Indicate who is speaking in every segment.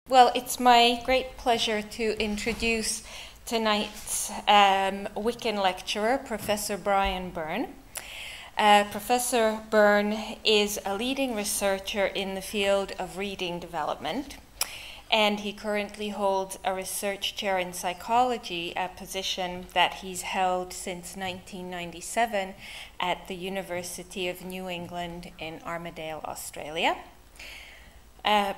Speaker 1: Well, it's my great pleasure to introduce tonight's WICN lecturer, Professor Byrne. Professor Byrne is a leading researcher in the field of reading development, and he currently holds a research chair in psychology, a position that he's held since 1997 at the University of New England in Armidale, Australia.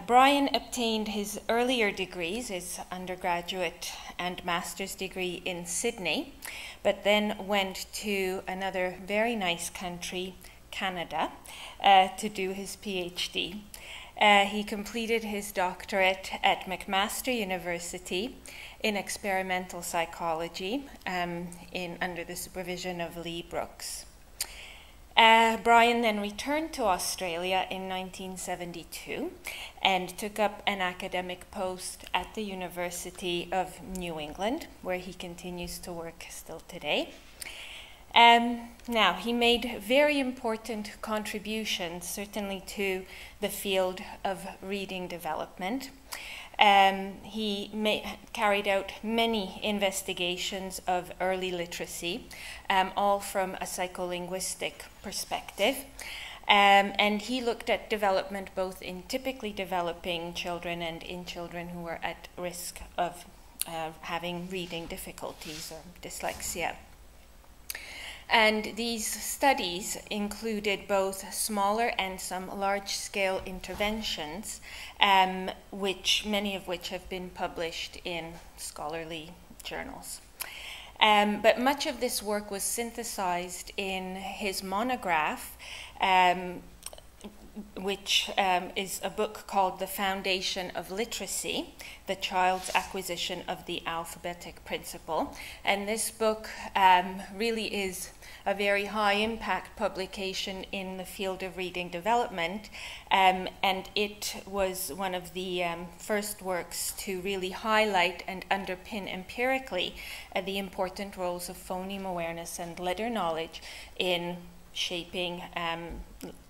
Speaker 1: Bryme obtained his earlier degrees, his undergraduate and master's degree in Sydney, but then went to another very nice country, Canada, to do his PhD. He completed his doctorate at McMaster University in experimental psychology under the supervision of Lee Brooks. Bryme then returned to Australia in 1972 and took up an academic post at the University of New England, where he continues to work still today. Now, he made very important contributions, certainly to the field of reading development. He carried out many investigations of early literacy, all from a psycholinguistic perspective. And he looked at development both in typically developing children and in children who were at risk of having reading difficulties or dyslexia. And these studies included both smaller and some large-scale interventions, many of which have been published in scholarly journals. But much of this work was synthesized in his monograph, which is a book called The Foundation of Literacy, The Child's Acquisition of the Alphabetic Principle. And this book really is a very high-impact publication in the field of reading development, and it was one of the first works to really highlight and underpin empirically the important roles of phoneme awareness and letter knowledge in shaping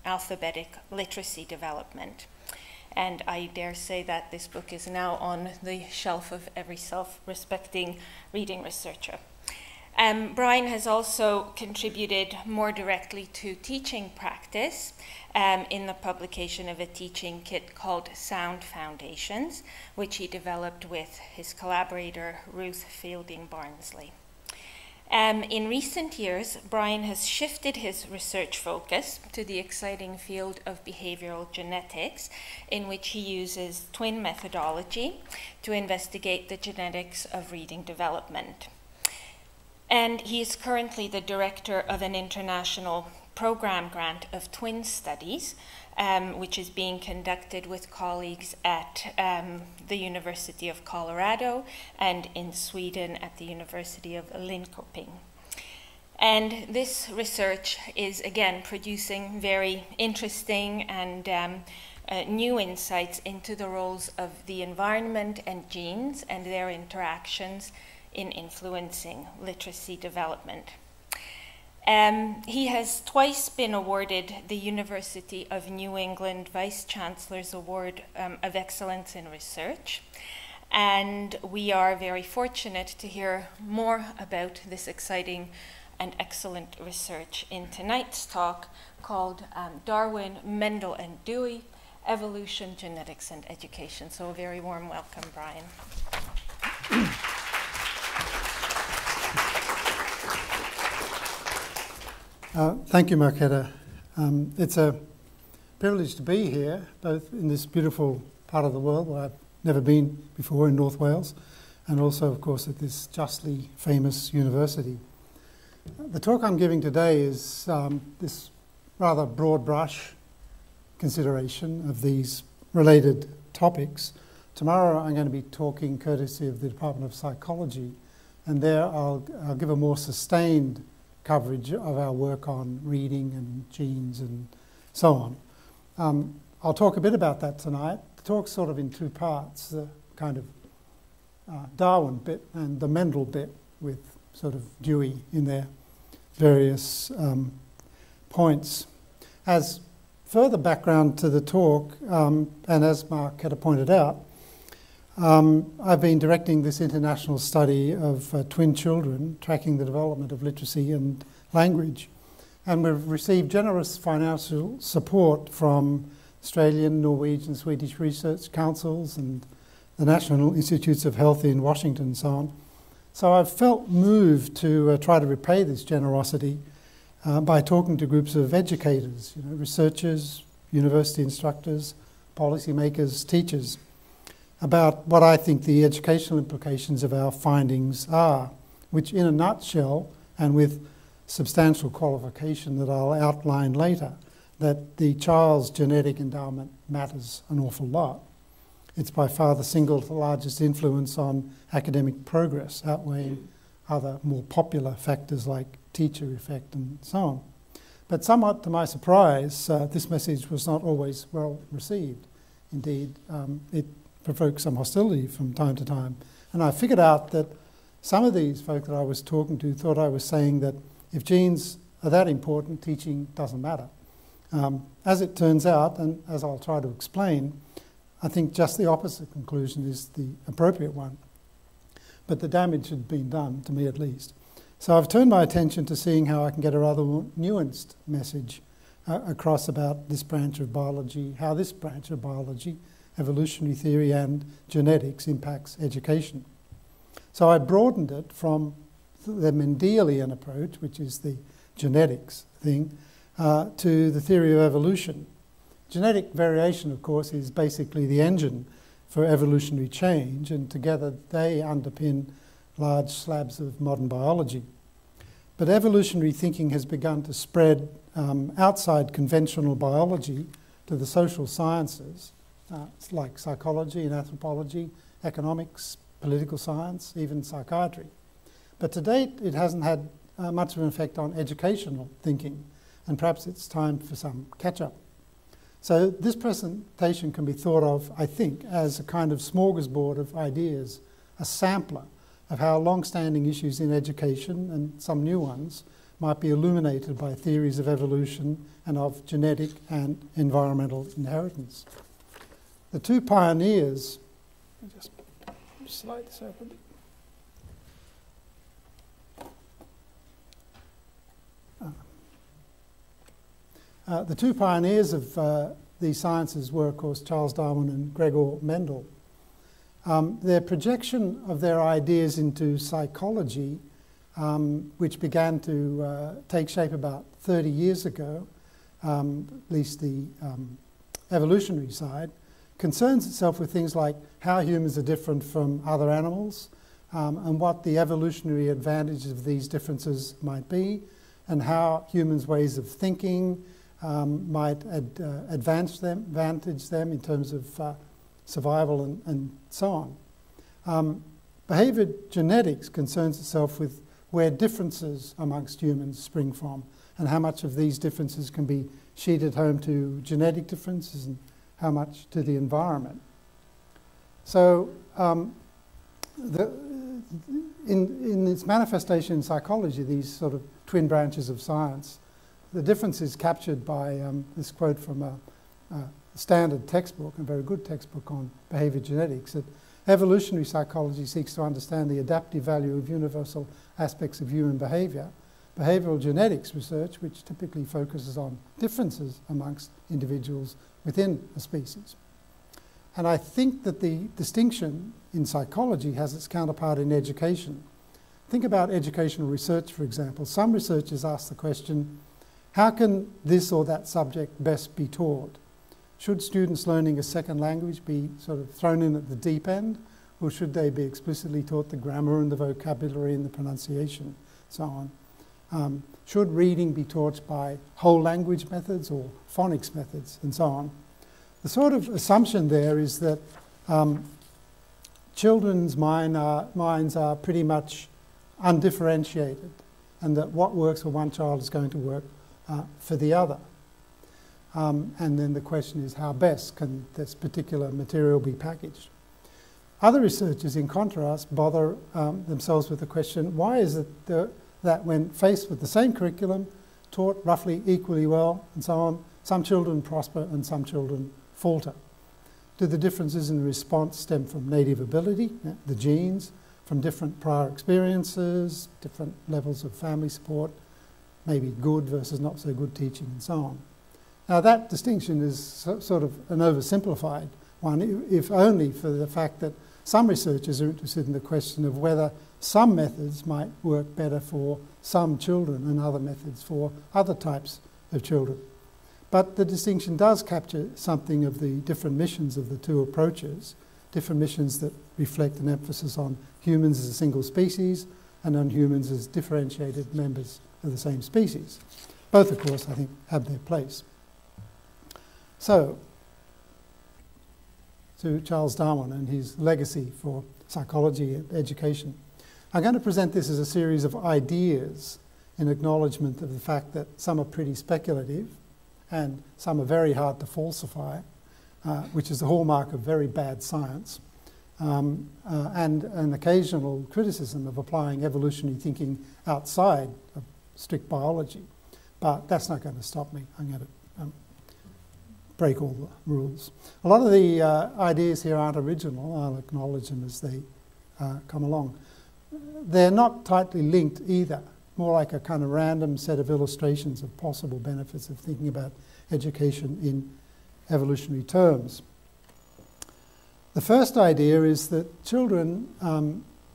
Speaker 1: alphabetic literacy development. And I dare say that this book is now on the shelf of every self-respecting reading researcher. Bryme has also contributed more directly to teaching practice in the publication of a teaching kit called Sound Foundations, which he developed with his collaborator Ruth Fielding Barnsley. In recent years, Bryme has shifted his research focus to the exciting field of behavioral genetics, in which he uses twin methodology to investigate the genetics of reading development. And he is currently the director of an international program grant of twin studies, which is being conducted with colleagues at the University of Colorado and in Sweden at the University of Linköping. And this research is, again, producing very interesting and new insights into the roles of the environment and genes and their interactions in influencing literacy development. He has twice been awarded the University of New England Vice Chancellor's Award of Excellence in Research, and we are very fortunate to hear more about this exciting and excellent research in tonight's talk called Darwin, Mendel, and Dewey, Evolution, Genetics, and Education. So a very warm welcome, Bryme.
Speaker 2: Thank you, Marketa. It's a privilege to be here, both in this beautiful part of the world where I've never been before in North Wales, and also, of course, at this justly famous university. The talk I'm giving today is this rather broad brush consideration of these related topics. Tomorrow I'm going to be talking courtesy of the Department of Psychology, and there I'll give a more sustained coverage of our work on reading and genes and so on. I'll talk a bit about that tonight. The talk's sort of in two parts, the kind of Darwin bit and the Mendel bit with sort of Dewey in their various points. As further background to the talk, and as Mark had pointed out, I've been directing this international study of twin children, tracking the development of literacy and language. And we've received generous financial support from Australian, Norwegian, Swedish research councils and the National Institutes of Health in Washington and so on. So I've felt moved to try to repay this generosity by talking to groups of educators, researchers, university instructors, policymakers, teachers, about what I think the educational implications of our findings are, which in a nutshell, and with substantial qualification that I'll outline later, that the child's genetic endowment matters an awful lot. It's by far the single largest influence on academic progress, outweighing other more popular factors like teacher effect and so on. But somewhat to my surprise, this message was not always well received. Indeed, it provoked some hostility from time to time. And I figured out that some of these folk that I was talking to thought I was saying that if genes are that important, teaching doesn't matter. As it turns out, and as I'll try to explain, I think just the opposite conclusion is the appropriate one. But the damage had been done, to me at least. So I've turned my attention to seeing how I can get a rather nuanced message across about this branch of biology, how this branch of biology, evolutionary theory and genetics, impacts education. So I broadened it from the Mendelian approach, which is the genetics thing, to the theory of evolution. Genetic variation, of course, is basically the engine for evolutionary change, and together they underpin large slabs of modern biology. But evolutionary thinking has begun to spread outside conventional biology to the social sciences, like psychology and anthropology, economics, political science, even psychiatry. But to date, it hasn't had much of an effect on educational thinking, and perhaps it's time for some catch-up. So this presentation can be thought of, I think, as a kind of smorgasbord of ideas, a sampler of how long-standing issues in education, and some new ones, might be illuminated by theories of evolution and of genetic and environmental inheritance. The two pioneers, let me just slide this open. The two pioneers of these sciences were, of course, Charles Darwin and Gregor Mendel. Their projection of their ideas into psychology, which began to take shape about 30 years ago, at least the evolutionary side, concerns itself with things like how humans are different from other animals, and what the evolutionary advantages of these differences might be, and how humans' ways of thinking might advantage them in terms of survival and so on. Behaviour genetics concerns itself with where differences amongst humans spring from, and how much of these differences can be sheeted home to genetic differences and how much to the environment. So in its manifestation in psychology, these sort of twin branches of science, the difference is captured by this quote from a standard textbook, a very good textbook on behaviour genetics, that evolutionary psychology seeks to understand the adaptive value of universal aspects of human behaviour. Behavioural genetics research, which typically focuses on differences amongst individuals within a species. And I think that the distinction in psychology has its counterpart in education. Think about educational research, for example. Some researchers ask the question, how can this or that subject best be taught? Should students learning a second language be sort of thrown in at the deep end, or should they be explicitly taught the grammar and the vocabulary and the pronunciation, so on? Should reading be taught by whole language methods or phonics methods, and so on? The sort of assumption there is that children's minds are pretty much undifferentiated, and that what works for one child is going to work for the other. And then the question is, how best can this particular material be packaged? Other researchers, in contrast, bother themselves with the question, why is it that when faced with the same curriculum, taught roughly equally well, and so on, some children prosper and some children falter? Do the differences in response stem from native ability, the genes, from different prior experiences, different levels of family support, maybe good versus not so good teaching and so on? Now that distinction is sort of an oversimplified one, if only for the fact that some researchers are interested in the question of whether some methods might work better for some children and other methods for other types of children. But the distinction does capture something of the different missions of the two approaches, different missions that reflect an emphasis on humans as a single species and on humans as differentiated members of the same species. Both, of course, I think, have their place. So, to Charles Darwin and his legacy for psychology and education. I'm going to present this as a series of ideas in acknowledgement of the fact that some are pretty speculative and some are very hard to falsify, which is the hallmark of very bad science, and an occasional criticism of applying evolutionary thinking outside of strict biology. But that's not going to stop me. I'm going to break all the rules. A lot of the ideas here aren't original. I'll acknowledge them as they come along. They're not tightly linked either, more like a kind of random set of illustrations of possible benefits of thinking about education in evolutionary terms. The first idea is that children,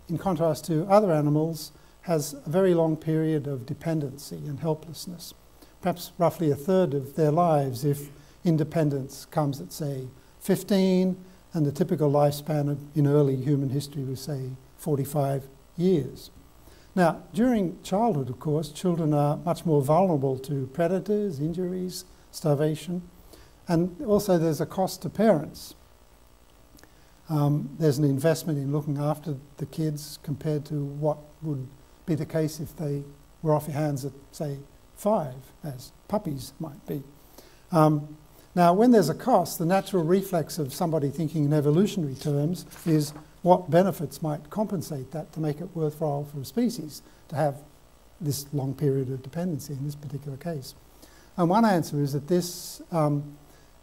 Speaker 2: in contrast to other animals, has a very long period of dependency and helplessness, perhaps roughly a third of their lives if independence comes at, say, 15, and the typical lifespan in early human history was, say, 45 years. Now, during childhood, of course, children are much more vulnerable to predators, injuries, starvation, and also there's a cost to parents. There's an investment in looking after the kids compared to what would be the case if they were off your hands at, say, 5, as puppies might be. Now, when there's a cost, the natural reflex of somebody thinking in evolutionary terms is what benefits might compensate that to make it worthwhile for a species to have this long period of dependency in this particular case. And one answer is that this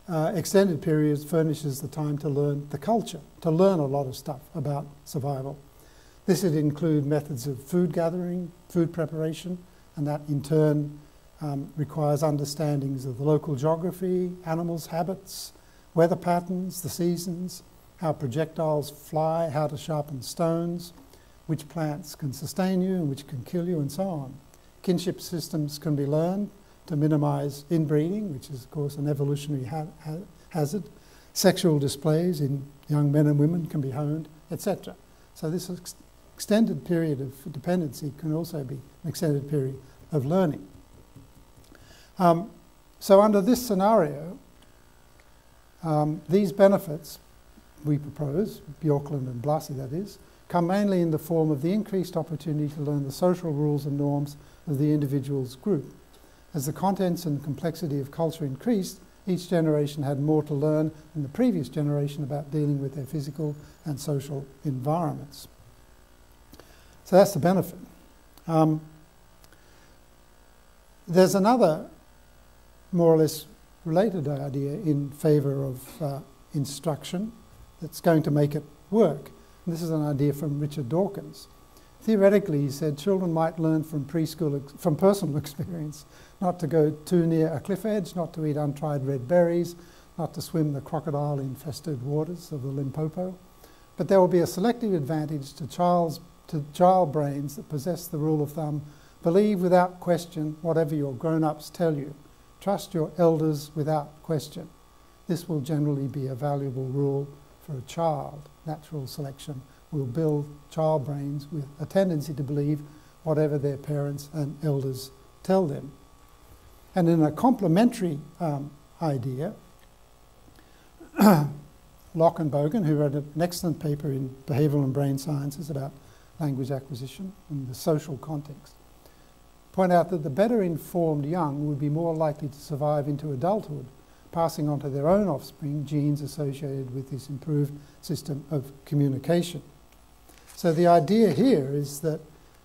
Speaker 2: extended period furnishes the time to learn the culture, to learn a lot of stuff about survival. This would include methods of food gathering, food preparation, and that in turn requires understandings of the local geography, animals' habits, weather patterns, the seasons, how projectiles fly, how to sharpen stones, which plants can sustain you and which can kill you, and so on. Kinship systems can be learned to minimize inbreeding, which is, of course, an evolutionary hazard. Sexual displays in young men and women can be honed, etc. So this extended period of dependency can also be an extended period of learning. So under this scenario, these benefits, we propose, Bjorklund and Blasi that is, come mainly in the form of the increased opportunity to learn the social rules and norms of the individual's group. As the contents and complexity of culture increased, each generation had more to learn than the previous generation about dealing with their physical and social environments. So that's the benefit. There's another more or less related idea in favour of instruction that's going to make it work. And this is an idea from Richard Dawkins. Theoretically, he said, children might learn from from personal experience not to go too near a cliff edge, not to eat untried red berries, not to swim the crocodile-infested waters of the Limpopo. But there will be a selective advantage to child brains that possess the rule of thumb: believe without question whatever your grown-ups tell you. Trust your elders without question. This will generally be a valuable rule for a child. Natural selection will build child brains with a tendency to believe whatever their parents and elders tell them. And in a complementary idea, Locke and Bogan, who wrote an excellent paper in Behavioural and Brain Sciences about language acquisition in the social context, point out that the better informed young would be more likely to survive into adulthood, passing on to their own offspring genes associated with this improved system of communication. So the idea here is that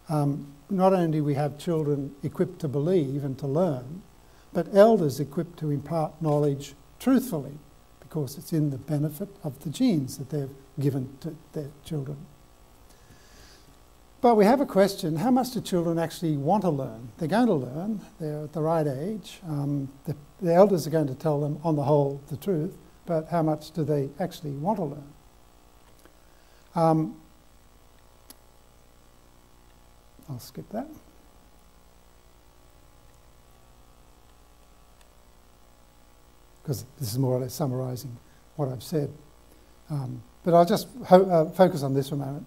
Speaker 2: not only do we have children equipped to believe and to learn, but elders equipped to impart knowledge truthfully, because it's in the benefit of the genes that they've given to their children. But we have a question, how much do children actually want to learn? They're going to learn, they're at the right age, the elders are going to tell them, on the whole, the truth, but how much do they actually want to learn? I'll skip that. Because this is more or less summarising what I've said. But I'll just focus on this for a moment.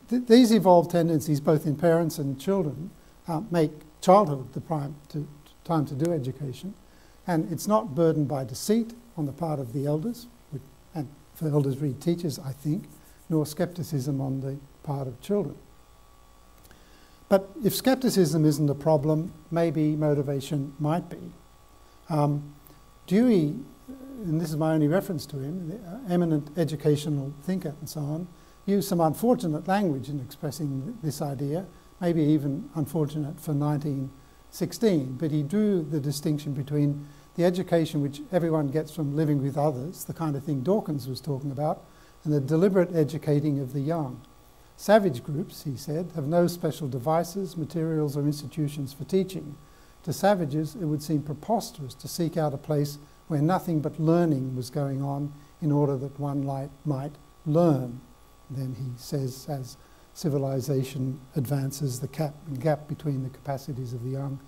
Speaker 2: These evolved tendencies, both in parents and children, make childhood the prime time to do education. And it's not burdened by deceit on the part of the elders, and for elders read teachers, I think, nor scepticism on the part of children. But if scepticism isn't a problem, maybe motivation might be. Dewey, and this is my only reference to him, the eminent educational thinker and so on, used some unfortunate language in expressing this idea, maybe even unfortunate for 1916, but he drew the distinction between the education which everyone gets from living with others, the kind of thing Dawkins was talking about, and the deliberate educating of the young. Savage groups, he said, have no special devices, materials or institutions for teaching. To savages, it would seem preposterous to seek out a place where nothing but learning was going on in order that one might learn. Then he says, as civilization advances, the gap between the capacities of the young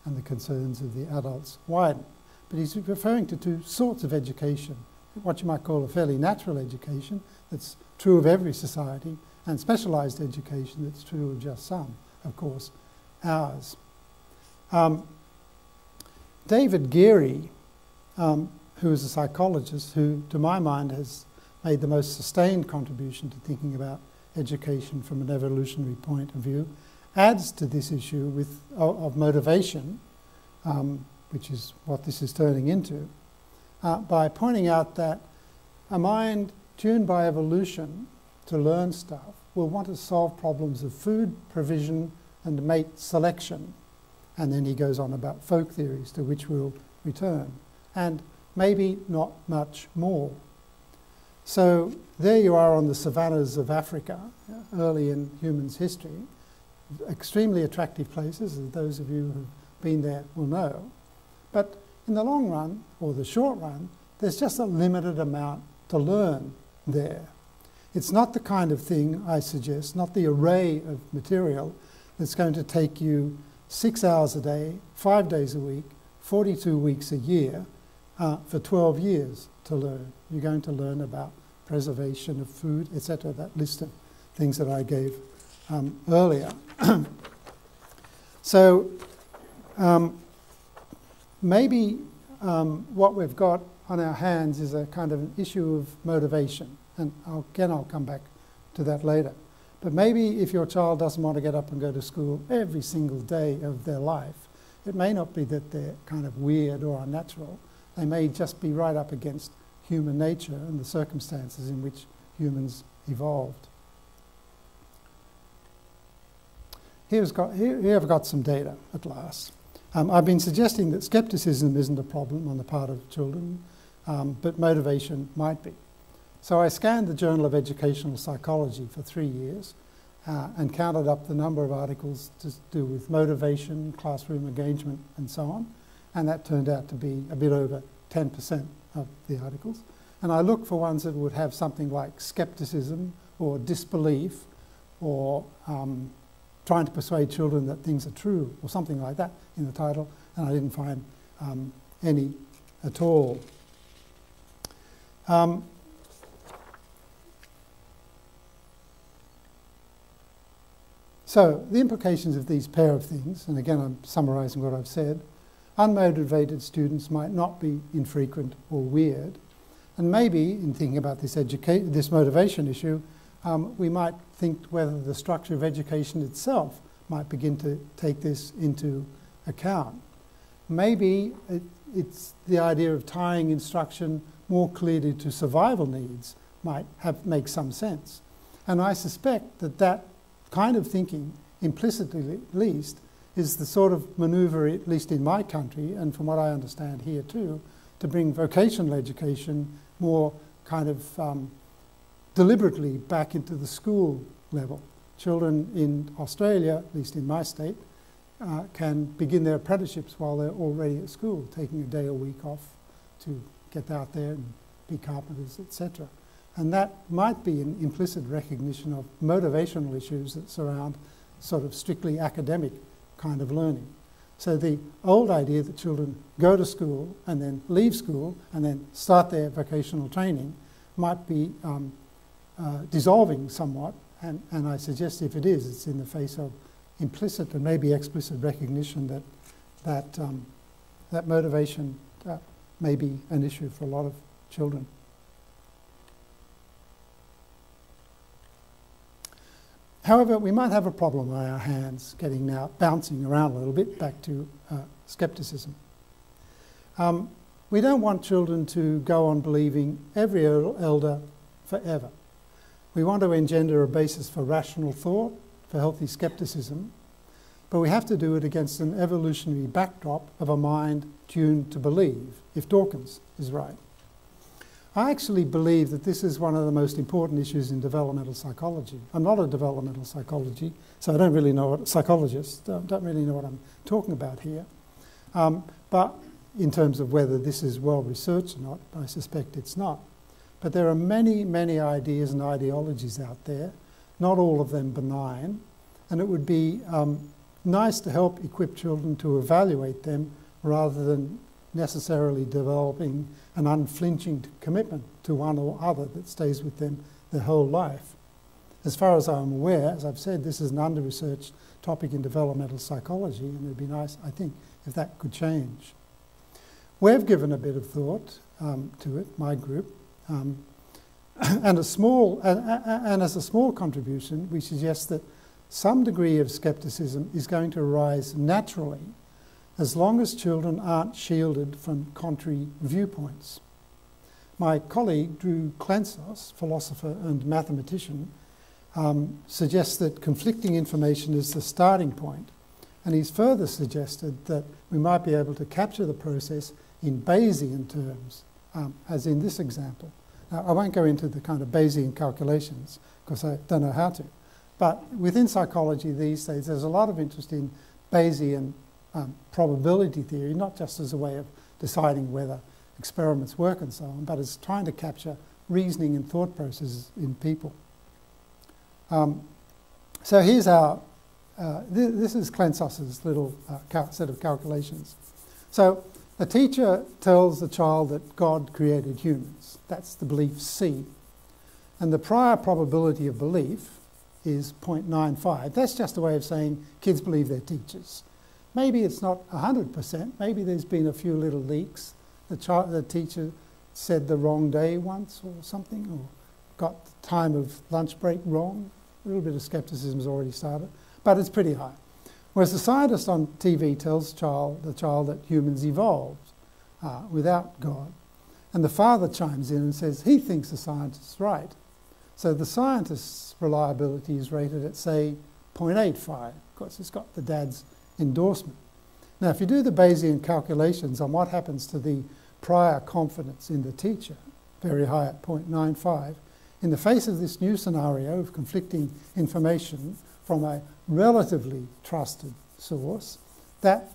Speaker 2: and the concerns of the adults widen. But he's referring to two sorts of education, what you might call a fairly natural education that's true of every society, and specialised education that's true of just some, of course, ours. David Geary, who is a psychologist who, to my mind, has made the most sustained contribution to thinking about education from an evolutionary point of view, adds to this issue of motivation, which is what this is turning into, by pointing out that a mind tuned by evolution to learn stuff will want to solve problems of food provision and mate selection. And then he goes on about folk theories, to which we'll return, and maybe not much more. So there you are on the savannas of Africa, early in humans' history, extremely attractive places, as those of you who've been there will know. But in the long run, or the short run, there's just a limited amount to learn there. It's not the kind of thing, I suggest, not the array of material that's going to take you 6 hours a day, 5 days a week, 42 weeks a year, for 12 years to learn. You're going to learn about preservation of food, etc., that list of things that I gave earlier. So maybe what we've got on our hands is a kind of an issue of motivation. And I'll come back to that later. But maybe if your child doesn't want to get up and go to school every single day of their life, it may not be that they're kind of weird or unnatural. They may just be right up against human nature and the circumstances in which humans evolved. Here I've got some data at last. I've been suggesting that scepticism isn't a problem on the part of children, but motivation might be. So I scanned the Journal of Educational Psychology for 3 years and counted up the number of articles to do with motivation, classroom engagement, and so on. And that turned out to be a bit over 10% of the articles. And I looked for ones that would have something like skepticism or disbelief or trying to persuade children that things are true or something like that in the title, and I didn't find any at all. So the implications of these pair of things, and again I'm summarising what I've said, unmotivated students might not be infrequent or weird, and maybe in thinking about this motivation issue, we might think whether the structure of education itself might begin to take this into account. Maybe it's the idea of tying instruction more clearly to survival needs might make some sense. And I suspect that that kind of thinking, implicitly at least, is the sort of manoeuvre, at least in my country, and from what I understand here too, to bring vocational education more kind of deliberately back into the school level. Children in Australia, at least in my state, can begin their apprenticeships while they're already at school, taking a day a week off to get out there and be carpenters, etc. And that might be an implicit recognition of motivational issues that surround sort of strictly academic kind of learning. So the old idea that children go to school and then leave school and then start their vocational training might be dissolving somewhat, and I suggest if it is, it's in the face of implicit and maybe explicit recognition that motivation may be an issue for a lot of children. However, we might have a problem on our hands getting now bouncing around a little bit back to scepticism. We don't want children to go on believing every elder forever. We want to engender a basis for rational thought, for healthy scepticism, but we have to do it against an evolutionary backdrop of a mind tuned to believe, if Dawkins is right. I actually believe that this is one of the most important issues in developmental psychology. I'm not a developmental psychologist, so I don't really know what don't really know what I'm talking about here. But in terms of whether this is well researched or not, I suspect it's not. But there are many, many ideas and ideologies out there, not all of them benign, and it would be nice to help equip children to evaluate them rather than necessarily developing an unflinching commitment to one or other that stays with them their whole life. As far as I'm aware, as I've said, this is an under-researched topic in developmental psychology, and it would be nice, I think, if that could change. We've given a bit of thought to it, my group, and as a small contribution, we suggest that some degree of scepticism is going to arise naturally as long as children aren't shielded from contrary viewpoints. My colleague, Drew Clensos, philosopher and mathematician, suggests that conflicting information is the starting point, and he's further suggested that we might be able to capture the process in Bayesian terms, as in this example. Now, I won't go into the kind of Bayesian calculations, because I don't know how to, but within psychology these days there's a lot of interest in Bayesian probability theory, not just as a way of deciding whether experiments work and so on, but as trying to capture reasoning and thought processes in people. So here's our, this is Clensos's little set of calculations. So a teacher tells the child that God created humans. That's the belief C. And the prior probability of belief is 0.95. That's just a way of saying kids believe their teachers. Maybe it's not 100%. Maybe there's been a few little leaks. The teacher said the wrong day once or something, or got the time of lunch break wrong. A little bit of scepticism has already started, but it's pretty high. Whereas the scientist on TV tells the child that humans evolved without God. And the father chimes in and says he thinks the scientist's right. So the scientist's reliability is rated at, say, 0.85. Of course, it's got the dad's endorsement. Now, if you do the Bayesian calculations on what happens to the prior confidence in the teacher, very high at 0.95, in the face of this new scenario of conflicting information from a relatively trusted source, that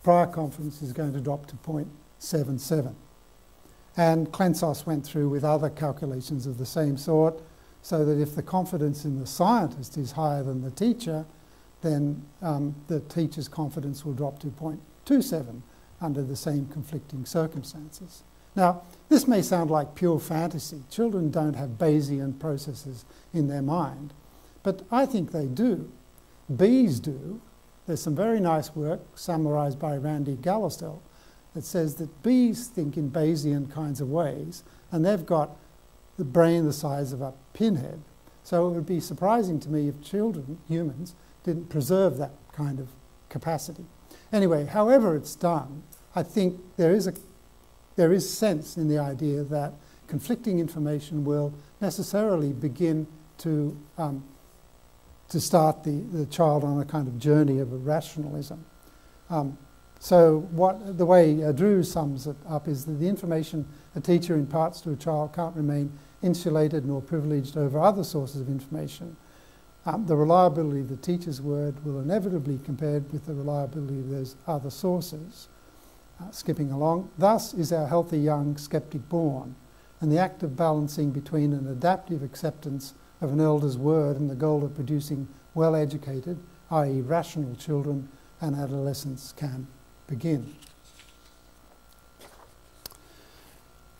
Speaker 2: prior confidence is going to drop to 0.77. And Clensos went through with other calculations of the same sort, so that if the confidence in the scientist is higher than the teacher, then the teacher's confidence will drop to 0.27 under the same conflicting circumstances. Now, this may sound like pure fantasy. Children don't have Bayesian processes in their mind, but I think they do. Bees do. There's some very nice work summarised by Randy Gallistel that says that bees think in Bayesian kinds of ways, and they've got the brain the size of a pinhead. So it would be surprising to me if children, humans, didn't preserve that kind of capacity. Anyway, however it's done, I think there is sense in the idea that conflicting information will necessarily begin to start the child on a kind of journey of rationalism. So the way Drew sums it up is that the information a teacher imparts to a child can't remain insulated nor privileged over other sources of information. The reliability of the teacher's word will inevitably be compared with the reliability of those other sources. Skipping along, thus is our healthy young skeptic born, and the act of balancing between an adaptive acceptance of an elder's word and the goal of producing well-educated, i.e. rational children and adolescents can begin.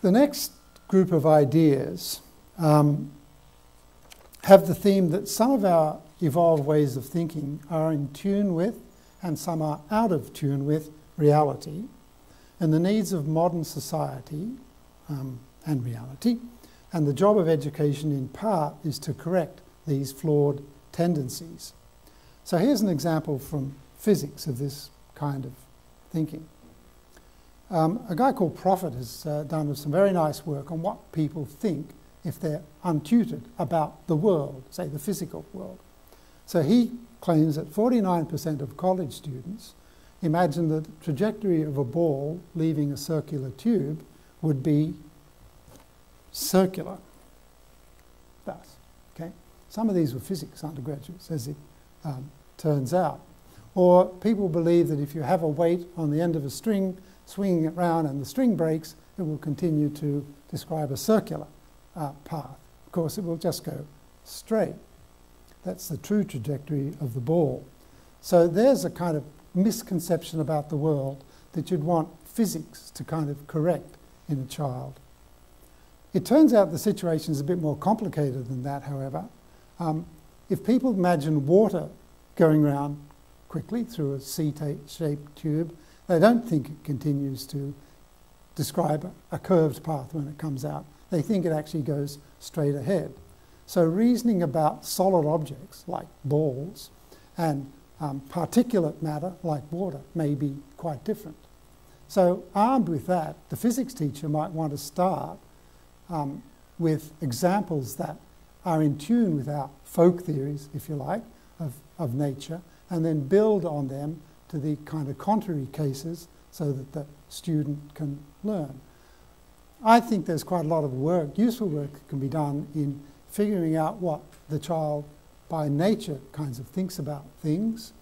Speaker 2: The next group of ideas have the theme that some of our evolved ways of thinking are in tune with and some are out of tune with reality and the needs of modern society and reality, and the job of education in part is to correct these flawed tendencies. So here's an example from physics of this kind of thinking. A guy called Prophet has done some very nice work on what people think if they're untutored about the world, say the physical world. So he claims that 49% of college students imagine that the trajectory of a ball leaving a circular tube would be circular. Thus, okay? Some of these were physics undergraduates, as it turns out. Or people believe that if you have a weight on the end of a string, swinging it round and the string breaks, it will continue to describe a circular path. Of course, it will just go straight. That's the true trajectory of the ball. So there's a kind of misconception about the world that you'd want physics to kind of correct in a child. It turns out the situation is a bit more complicated than that, however. If people imagine water going around quickly through a C-shaped tube, they don't think it continues to describe a curved path when it comes out. They think it actually goes straight ahead. So reasoning about solid objects like balls and particulate matter like water may be quite different. So armed with that, the physics teacher might want to start with examples that are in tune with our folk theories, if you like, of nature, and then build on them to the kind of contrary cases so that the student can learn. I think there's quite a lot of work, useful work that can be done in figuring out what the child by nature kinds of thinks about things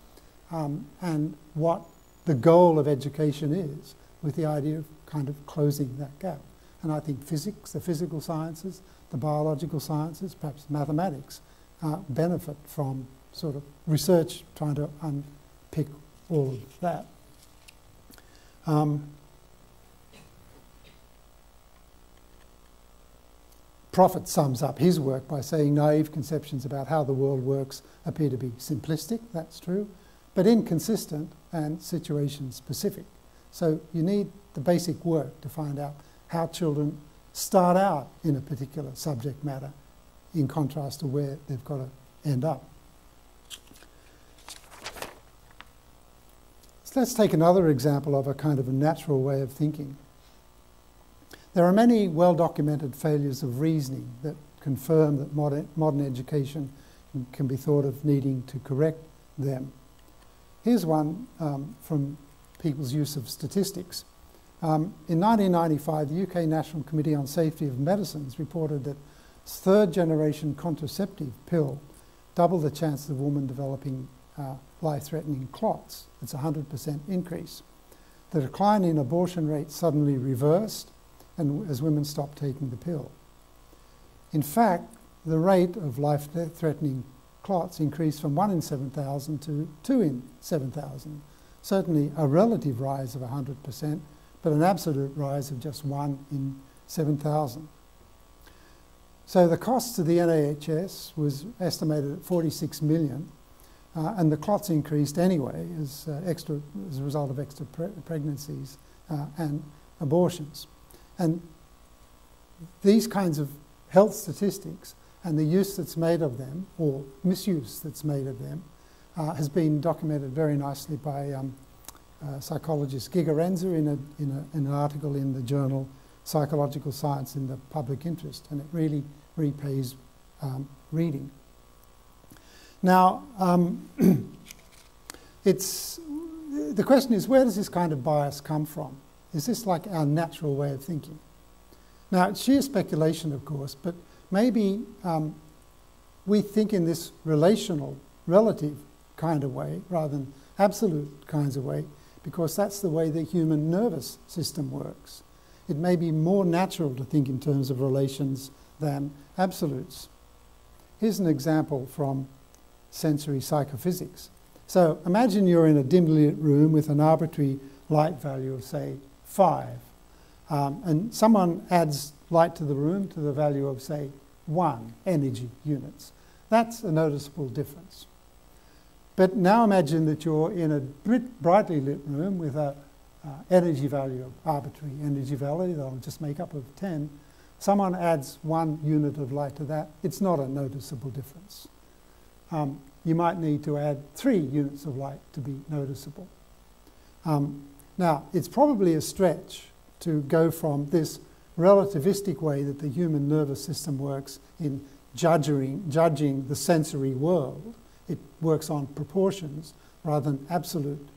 Speaker 2: and what the goal of education is, with the idea of kind of closing that gap. And I think physics, the physical sciences, the biological sciences, perhaps mathematics, benefit from sort of research trying to unpick all of that. Prophet sums up his work by saying naive conceptions about how the world works appear to be simplistic, that's true, but inconsistent and situation specific. So you need the basic work to find out how children start out in a particular subject matter in contrast to where they've got to end up. So let's take another example of a kind of a natural way of thinking. There are many well-documented failures of reasoning that confirm that modern education can be thought of needing to correct them. Here's one from people's use of statistics. In 1995, the UK National Committee on Safety of Medicines reported that third-generation contraceptive pill doubled the chances of a woman developing life-threatening clots. It's a 100% increase. The decline in abortion rates suddenly reversed and as women stopped taking the pill. In fact, the rate of life-threatening clots increased from 1 in 7,000 to 2 in 7,000. Certainly a relative rise of 100%, but an absolute rise of just 1 in 7,000. So the cost to the NHS was estimated at 46 million, and the clots increased anyway as a result of extra pregnancies and abortions. And these kinds of health statistics and the use that's made of them, or misuse that's made of them, has been documented very nicely by psychologist Giga Renza in an article in the journal Psychological Science in the Public Interest, and it really repays Reading. Now, it's the question is, where does this kind of bias come from? Is this like our natural way of thinking? Now, it's sheer speculation, of course, but maybe we think in this relational, relative kind of way rather than absolute kinds of way, because that's the way the human nervous system works. It may be more natural to think in terms of relations than absolutes. Here's an example from sensory psychophysics. So imagine you're in a dimly lit room with an arbitrary light value of, say, 5. And someone adds light to the room to the value of, say, 1 energy units. That's a noticeable difference. But now imagine that you're in a brightly lit room with an energy value of arbitrary energy value that I'll just make up of 10. Someone adds 1 unit of light to that. It's not a noticeable difference. You might need to add 3 units of light to be noticeable. Now, it's probably a stretch to go from this relativistic way that the human nervous system works in judging the sensory world. It works on proportions rather than absolute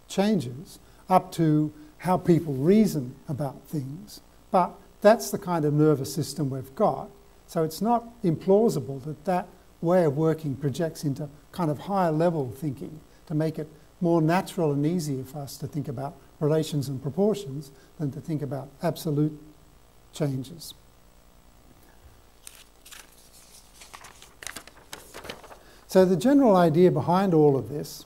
Speaker 2: changes, up to how people reason about things. But that's the kind of nervous system we've got. So it's not implausible that that way of working projects into kind of higher level thinking to make it more natural and easier for us to think about relations and proportions than to think about absolute changes. So the general idea behind all of this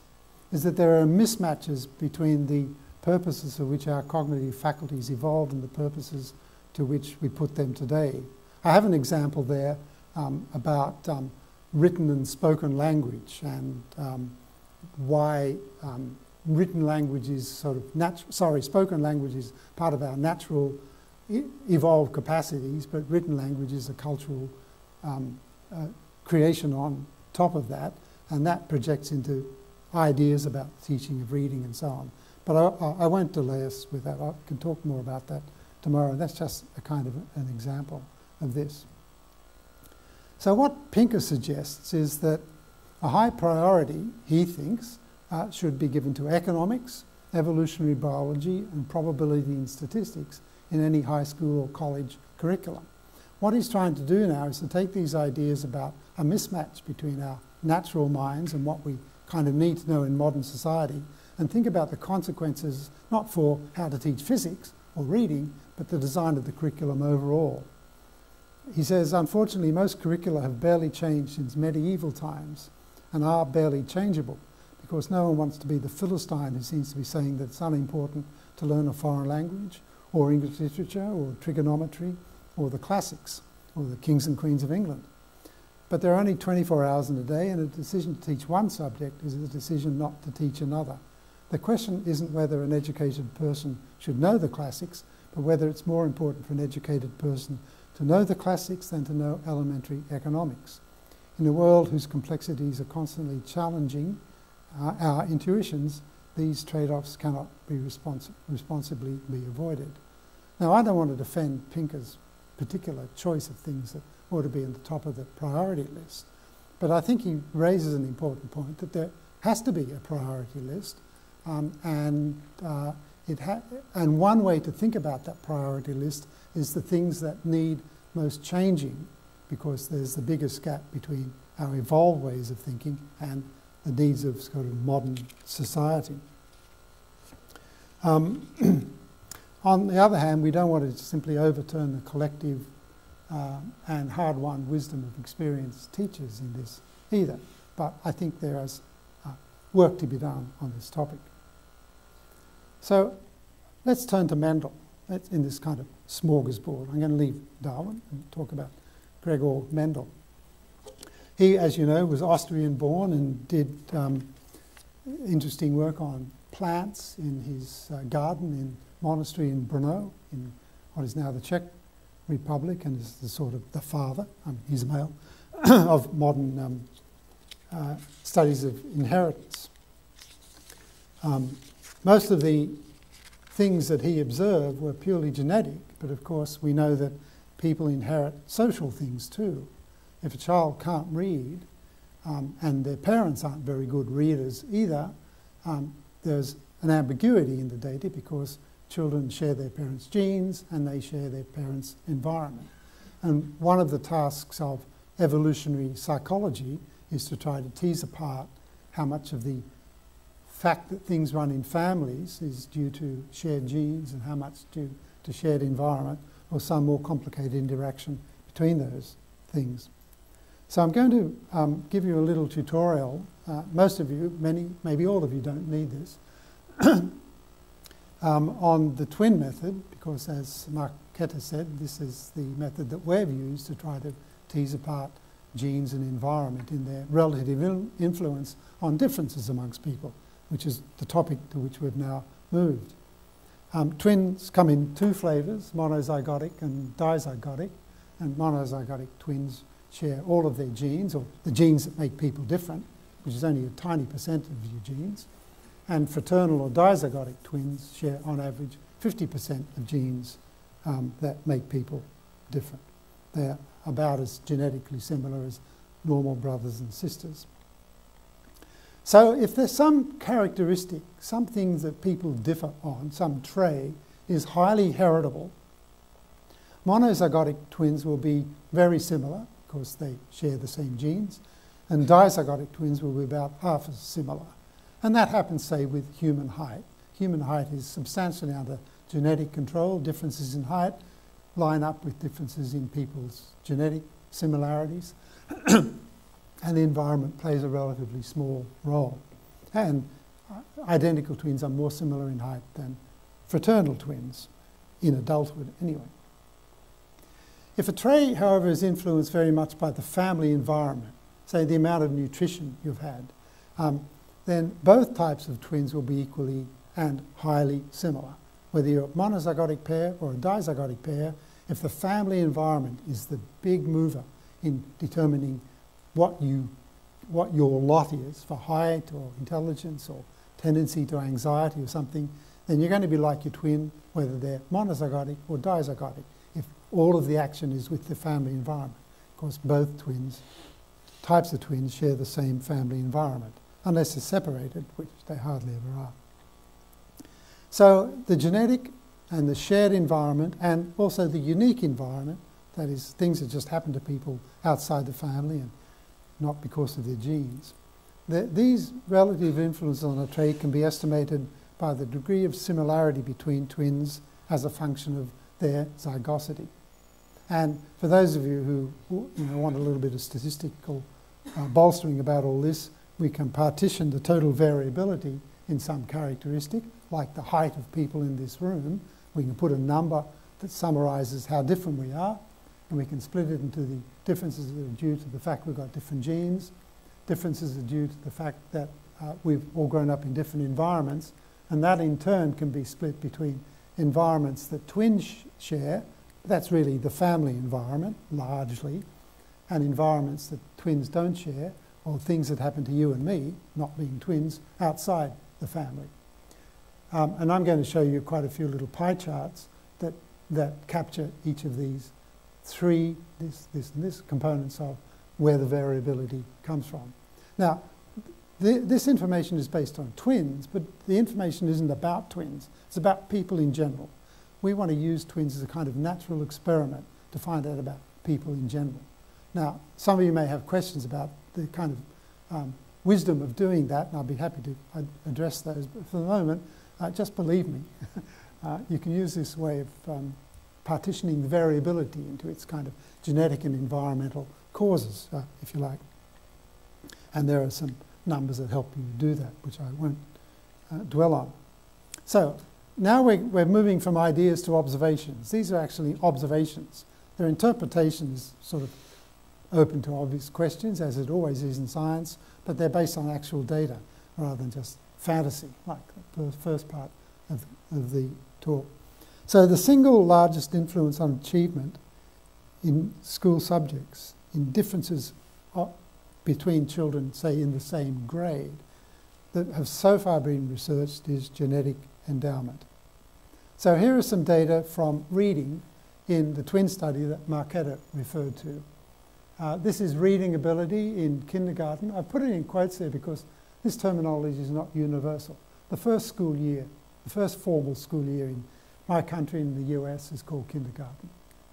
Speaker 2: is that there are mismatches between the purposes for which our cognitive faculties evolved and the purposes to which we put them today. I have an example there about written and spoken language and why written language is spoken language is part of our natural evolved capacities, but written language is a cultural creation on top of that, and that projects into ideas about teaching of reading and so on. But I won't delay us with that. I can talk more about that tomorrow. That's just a kind of an example of this. So what Pinker suggests is that a high priority, he thinks, should be given to economics, evolutionary biology, and probability and statistics in any high school or college curriculum. What he's trying to do now is to take these ideas about a mismatch between our natural minds and what we kind of need to know in modern society and think about the consequences, not for how to teach physics or reading, but the design of the curriculum overall. He says, unfortunately, most curricula have barely changed since medieval times and are barely changeable because no one wants to be the Philistine who seems to be saying that it's unimportant to learn a foreign language or English literature or trigonometry or the classics or the kings and queens of England. But there are only 24 hours in a day, and a decision to teach one subject is a decision not to teach another. The question isn't whether an educated person should know the classics, but whether it's more important for an educated person to know the classics than to know elementary economics. In a world whose complexities are constantly challenging our intuitions, these trade-offs cannot be responsibly be avoided. Now, I don't want to defend Pinker's particular choice of things that ought to be at the top of the priority list, but I think he raises an important point that there has to be a priority list, and one way to think about that priority list is the things that need most changing, because there's the biggest gap between our evolved ways of thinking and the needs of sort of modern society. On the other hand, we don't want to simply overturn the collective and hard-won wisdom of experienced teachers in this either, but I think there is work to be done on this topic. So let's turn to Mendel. That's in this kind of smorgasbord. I'm going to leave Darwin and talk about Gregor Mendel. He, as you know, was Austrian-born and did interesting work on plants in his garden in monastery in Brno, in what is now the Czech Republic, and is the sort of the father, he's male, of modern studies of inheritance. Most of the things that he observed were purely genetic, but of course we know that people inherit social things too. If a child can't read and their parents aren't very good readers either, there's an ambiguity in the data because children share their parents' genes and they share their parents' environment. And one of the tasks of evolutionary psychology is to try to tease apart how much of the fact that things run in families is due to shared genes and how much due to shared environment or some more complicated interaction between those things. So I'm going to give you a little tutorial. Most of you, maybe all of you don't need this, on the twin method, because as Marketa said, this is the method that we've used to try to tease apart genes and environment in their relative influence on differences amongst people, which is the topic to which we've now moved. Twins come in two flavours, monozygotic and dizygotic, and monozygotic twins share all of their genes, or the genes that make people different, which is only a tiny percent of your genes, and fraternal or dizygotic twins share on average 50% of genes that make people different. They're about as genetically similar as normal brothers and sisters. So if there's some characteristic, something that people differ on, some trait is highly heritable, monozygotic twins will be very similar because they share the same genes, and dizygotic twins will be about half as similar. And that happens, say, with human height. Human height is substantially under genetic control. Differences in height line up with differences in people's genetic similarities. And the environment plays a relatively small role. And identical twins are more similar in height than fraternal twins, in adulthood anyway. If a trait, however, is influenced very much by the family environment, say the amount of nutrition you've had, then both types of twins will be equally and highly similar. Whether you're a monozygotic pair or a dizygotic pair, if the family environment is the big mover in determining what your lot is for height or intelligence or tendency to anxiety or something, then you're going to be like your twin, whether they're monozygotic or dizygotic, if all of the action is with the family environment. Of course, both types of twins share the same family environment, unless they're separated, which they hardly ever are. So the genetic and the shared environment, and also the unique environment, that is, things that just happen to people outside the family and not because of their genes. These relative influences on a trait can be estimated by the degree of similarity between twins as a function of their zygosity. And for those of you who want a little bit of statistical bolstering about all this, we can partition the total variability in some characteristic, like the height of people in this room. We can put a number that summarises how different we are, and we can split it into the differences that are due to the fact we've got different genes, differences are due to the fact that we've all grown up in different environments, and that in turn can be split between environments that twins share, that's really the family environment largely, and environments that twins don't share, or things that happen to you and me, not being twins, outside the family. And I'm going to show you quite a few little pie charts that capture each of these three, this and this, components of where the variability comes from. Now, this information is based on twins, but the information isn't about twins. It's about people in general. We want to use twins as a kind of natural experiment to find out about people in general. Now, some of you may have questions about the kind of wisdom of doing that, and I'll be happy to address those. But for the moment, just believe me. You can use this way of partitioning the variability into its kind of genetic and environmental causes, if you like. And there are some numbers that help you do that, which I won't dwell on. So now we're moving from ideas to observations. These are actually observations. Their interpretation is sort of open to obvious questions, as it always is in science, but they're based on actual data rather than just fantasy, like the first part of the talk. So the single largest influence on achievement in school subjects, in differences between children, say, in the same grade, that have so far been researched is genetic endowment. So here are some data from reading in the twin study that Marketa referred to. This is reading ability in kindergarten. I put it in quotes there because this terminology is not universal. the first school year, the first formal school year in my country, in the US, is called kindergarten.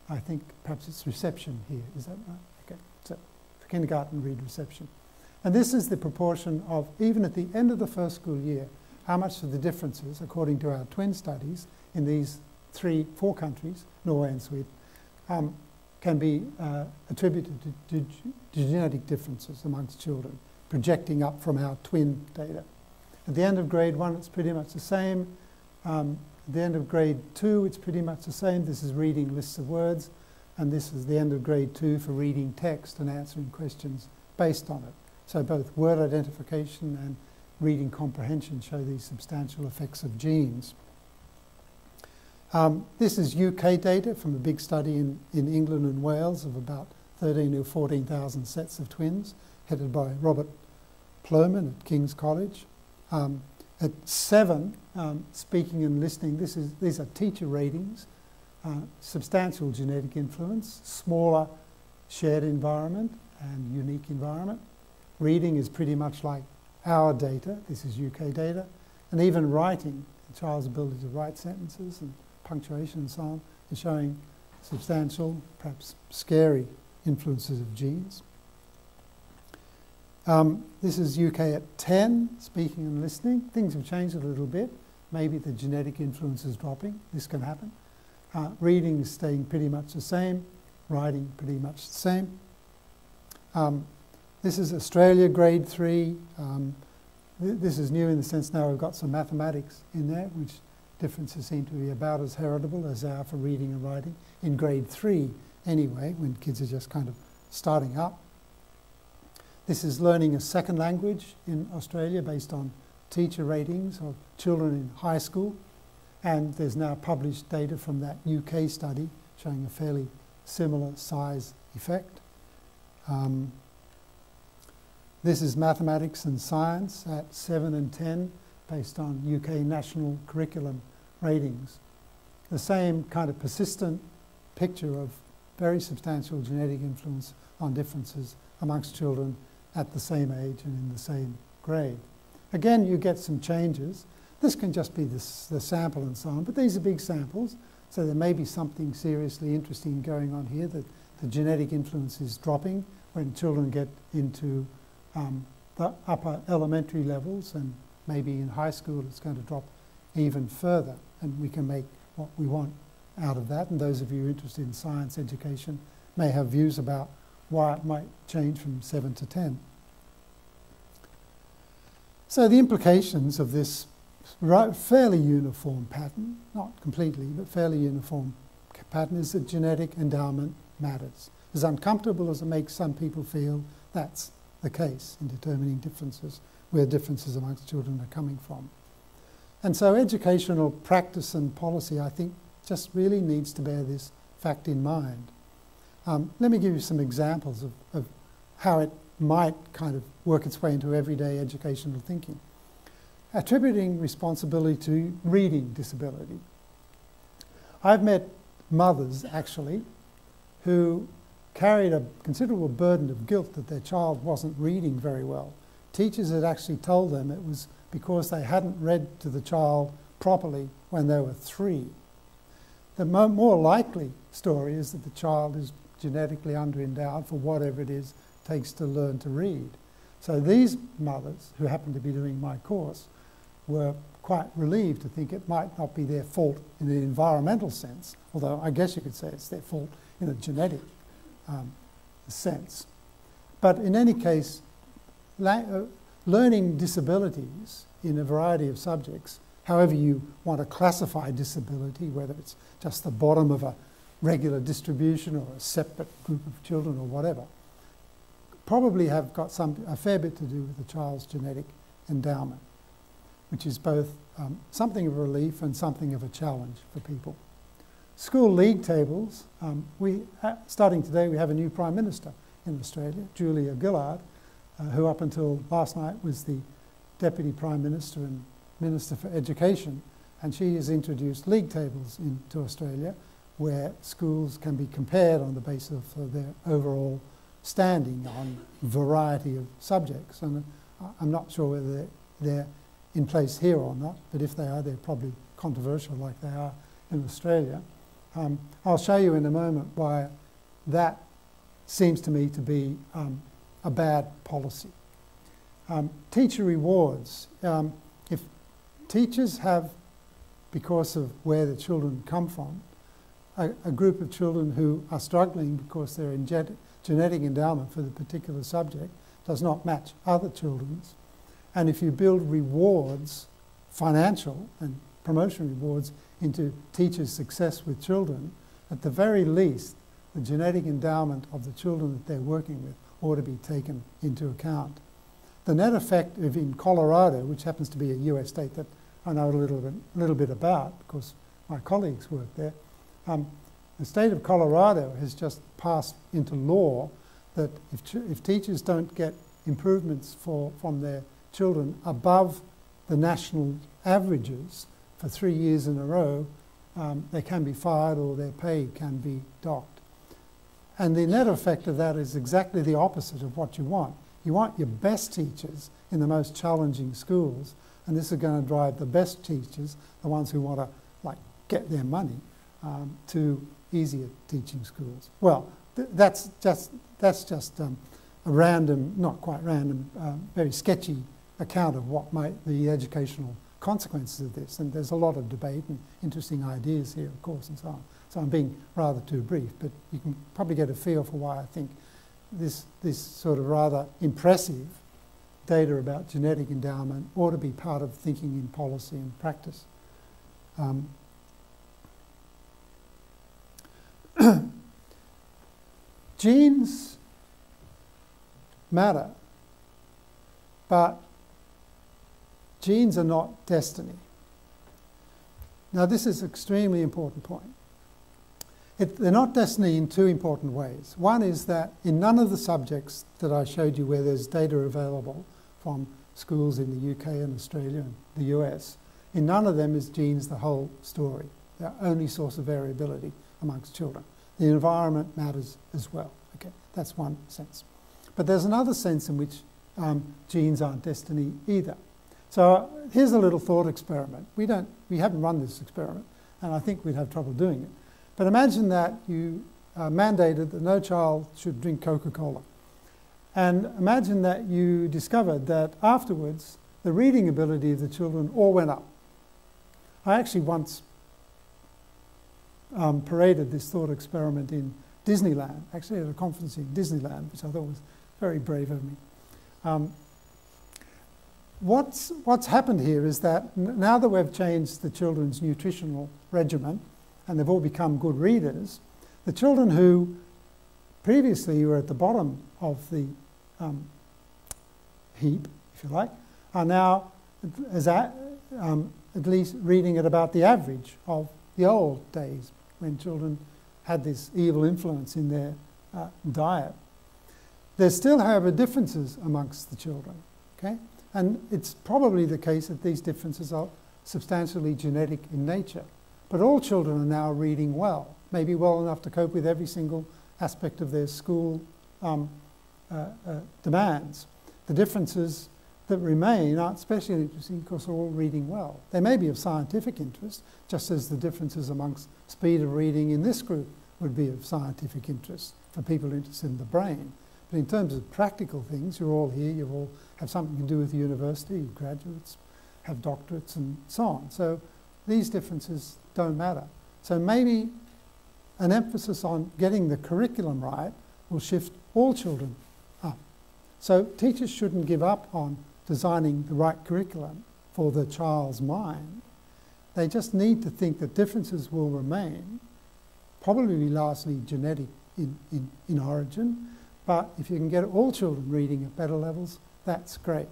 Speaker 2: I think perhaps it's reception here. Is that right? Okay. So for kindergarten, read reception. And this is the proportion of, even at the end of the first school year, how much of the differences, according to our twin studies in these 4 countries, Norway and Sweden, can be attributed to genetic differences amongst children, projecting up from our twin data. At the end of grade 1, it's pretty much the same. At the end of grade 2, it's pretty much the same. This is reading lists of words, and this is the end of grade 2 for reading text and answering questions based on it. So both word identification and reading comprehension show these substantial effects of genes. This is UK data from a big study in England and Wales of about 13,000 or 14,000 sets of twins, headed by Robert Ploman at King's College. At 7, speaking and listening, these are teacher ratings, substantial genetic influence, smaller shared environment and unique environment. Reading is pretty much like our data. This is UK data. And even writing, the child's ability to write sentences and punctuation and so on, is showing substantial, perhaps scary influences of genes. This is UK at 10, speaking and listening. Things have changed a little bit. Maybe the genetic influence is dropping. This can happen. Reading is staying pretty much the same. Writing pretty much the same. This is Australia, grade 3. This is new in the sense now we've got some mathematics in there, which differences seem to be about as heritable as they are for reading and writing, in grade 3 anyway, when kids are just kind of starting up. This is learning a second language in Australia based on teacher ratings of children in high school. And there's now published data from that UK study showing a fairly similar size effect. This is mathematics and science at 7 and 10 based on UK national curriculum ratings. The same kind of persistent picture of very substantial genetic influence on differences amongst children at the same age and in the same grade. Again, you get some changes. This can just be the sample and so on, but these are big samples, so there may be something seriously interesting going on here, that the genetic influence is dropping when children get into the upper elementary levels, and maybe in high school it's going to drop even further, and we can make what we want out of that. And those of you interested in science education may have views about why it might change from 7 to 10. So the implications of this fairly uniform pattern, not completely, but fairly uniform pattern, is that genetic endowment matters. As uncomfortable as it makes some people feel, that's the case in determining differences, where differences amongst children are coming from. And so educational practice and policy, I think, just really needs to bear this fact in mind. Let me give you some examples of how it might kind of work its way into everyday educational thinking. Attributing responsibility to reading disability. I've met mothers, actually, who carried a considerable burden of guilt that their child wasn't reading very well. Teachers had actually told them it was because they hadn't read to the child properly when they were 3. The more likely story is that the child is genetically underendowed for whatever it is it takes to learn to read. So these mothers, who happened to be doing my course, were quite relieved to think it might not be their fault in an environmental sense, although I guess you could say it's their fault in a genetic sense. But in any case, learning disabilities in a variety of subjects, however you want to classify disability, whether it's just the bottom of a regular distribution or a separate group of children or whatever, probably have got a fair bit to do with the child's genetic endowment, which is both something of a relief and something of a challenge for people. School league tables, starting today we have a new Prime Minister in Australia, Julia Gillard, who up until last night was the Deputy Prime Minister and Minister for Education, and she has introduced league tables into Australia where schools can be compared on the basis of their overall standing on a variety of subjects. And I'm not sure whether they're in place here or not, but if they are, they're probably controversial like they are in Australia. I'll show you in a moment why that seems to me to be a bad policy. Teacher rewards. If teachers have, because of where the children come from, a group of children who are struggling because their genetic endowment for the particular subject does not match other children's, and if you build rewards, financial and promotion rewards, into teachers' success with children, at the very least, the genetic endowment of the children that they're working with ought to be taken into account. The net effect of in Colorado, which happens to be a US state that I know a little bit about because my colleagues work there, the state of Colorado has just passed into law that if teachers don't get improvements from their children above the national averages for 3 years in a row, they can be fired or their pay can be docked. And the net effect of that is exactly the opposite of what you want. You want your best teachers in the most challenging schools, and this is going to drive the best teachers, the ones who want to get their money, to easier teaching schools. Well, that's just a random, not quite random, very sketchy account of what might the educational consequences of this, and there's a lot of debate and interesting ideas here, of course, and so on. So I'm being rather too brief, but you can probably get a feel for why I think this sort of rather impressive data about genetic endowment ought to be part of thinking in policy and practice. Genes matter, but genes are not destiny. Now, this is an extremely important point. They're not destiny in two important ways. One is that in none of the subjects that I showed you where there's data available from schools in the UK and Australia and the US, in none of them is genes the whole story. They're only source of variability amongst children. The environment matters as well. Okay, that's one sense. But there's another sense in which genes aren't destiny either. So here's a little thought experiment. We haven't run this experiment, and I think we'd have trouble doing it. But imagine that you mandated that no child should drink Coca-Cola. And imagine that you discovered that afterwards the reading ability of the children all went up. I actually once paraded this thought experiment in Disneyland, actually at a conference in Disneyland, which I thought was very brave of me. What's happened here is that now that we've changed the children's nutritional regimen and they've all become good readers, the children who previously were at the bottom of the heap, if you like, are now at least reading at about the average of the old days when children had this evil influence in their diet. There's still, however, differences amongst the children, okay? And it's probably the case that these differences are substantially genetic in nature. But all children are now reading well, maybe well enough to cope with every single aspect of their school demands. The differences that remain aren't especially interesting because they're all reading well. They may be of scientific interest, just as the differences amongst speed of reading in this group would be of scientific interest for people interested in the brain. But in terms of practical things, you're all here, you all have something to do with the university, you graduates have doctorates and so on. So these differences don't matter. So maybe an emphasis on getting the curriculum right will shift all children up. So teachers shouldn't give up on designing the right curriculum for the child's mind. They just need to think that differences will remain, probably largely genetic in origin, but if you can get all children reading at better levels, that's great.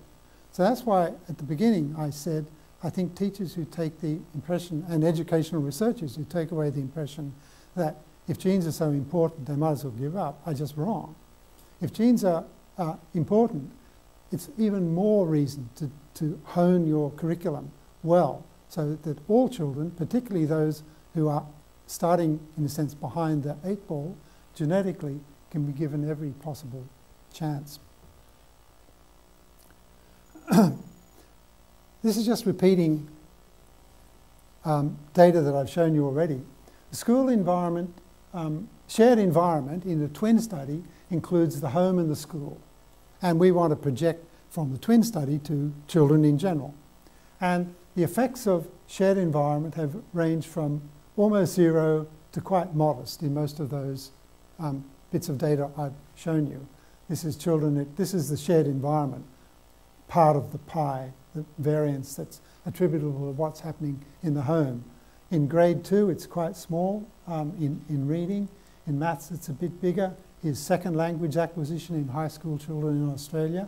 Speaker 2: So that's why at the beginning I said I think teachers who take the impression, and educational researchers who take away the impression that if genes are so important they might as well give up, are just wrong. If genes are important, it's even more reason to hone your curriculum well so that all children, particularly those who are starting in a sense behind the 8 ball, genetically can be given every possible chance. this is just repeating data that I've shown you already. The school environment, shared environment in a twin study includes the home and the school. And we want to project from the twin study to children in general. And the effects of shared environment have ranged from almost zero to quite modest in most of those bits of data I've shown you. This is children, this is the shared environment part of the pie, the variance that's attributable to what's happening in the home. In grade 2, it's quite small in reading. In maths, it's a bit bigger. Here's second language acquisition in high school children in Australia.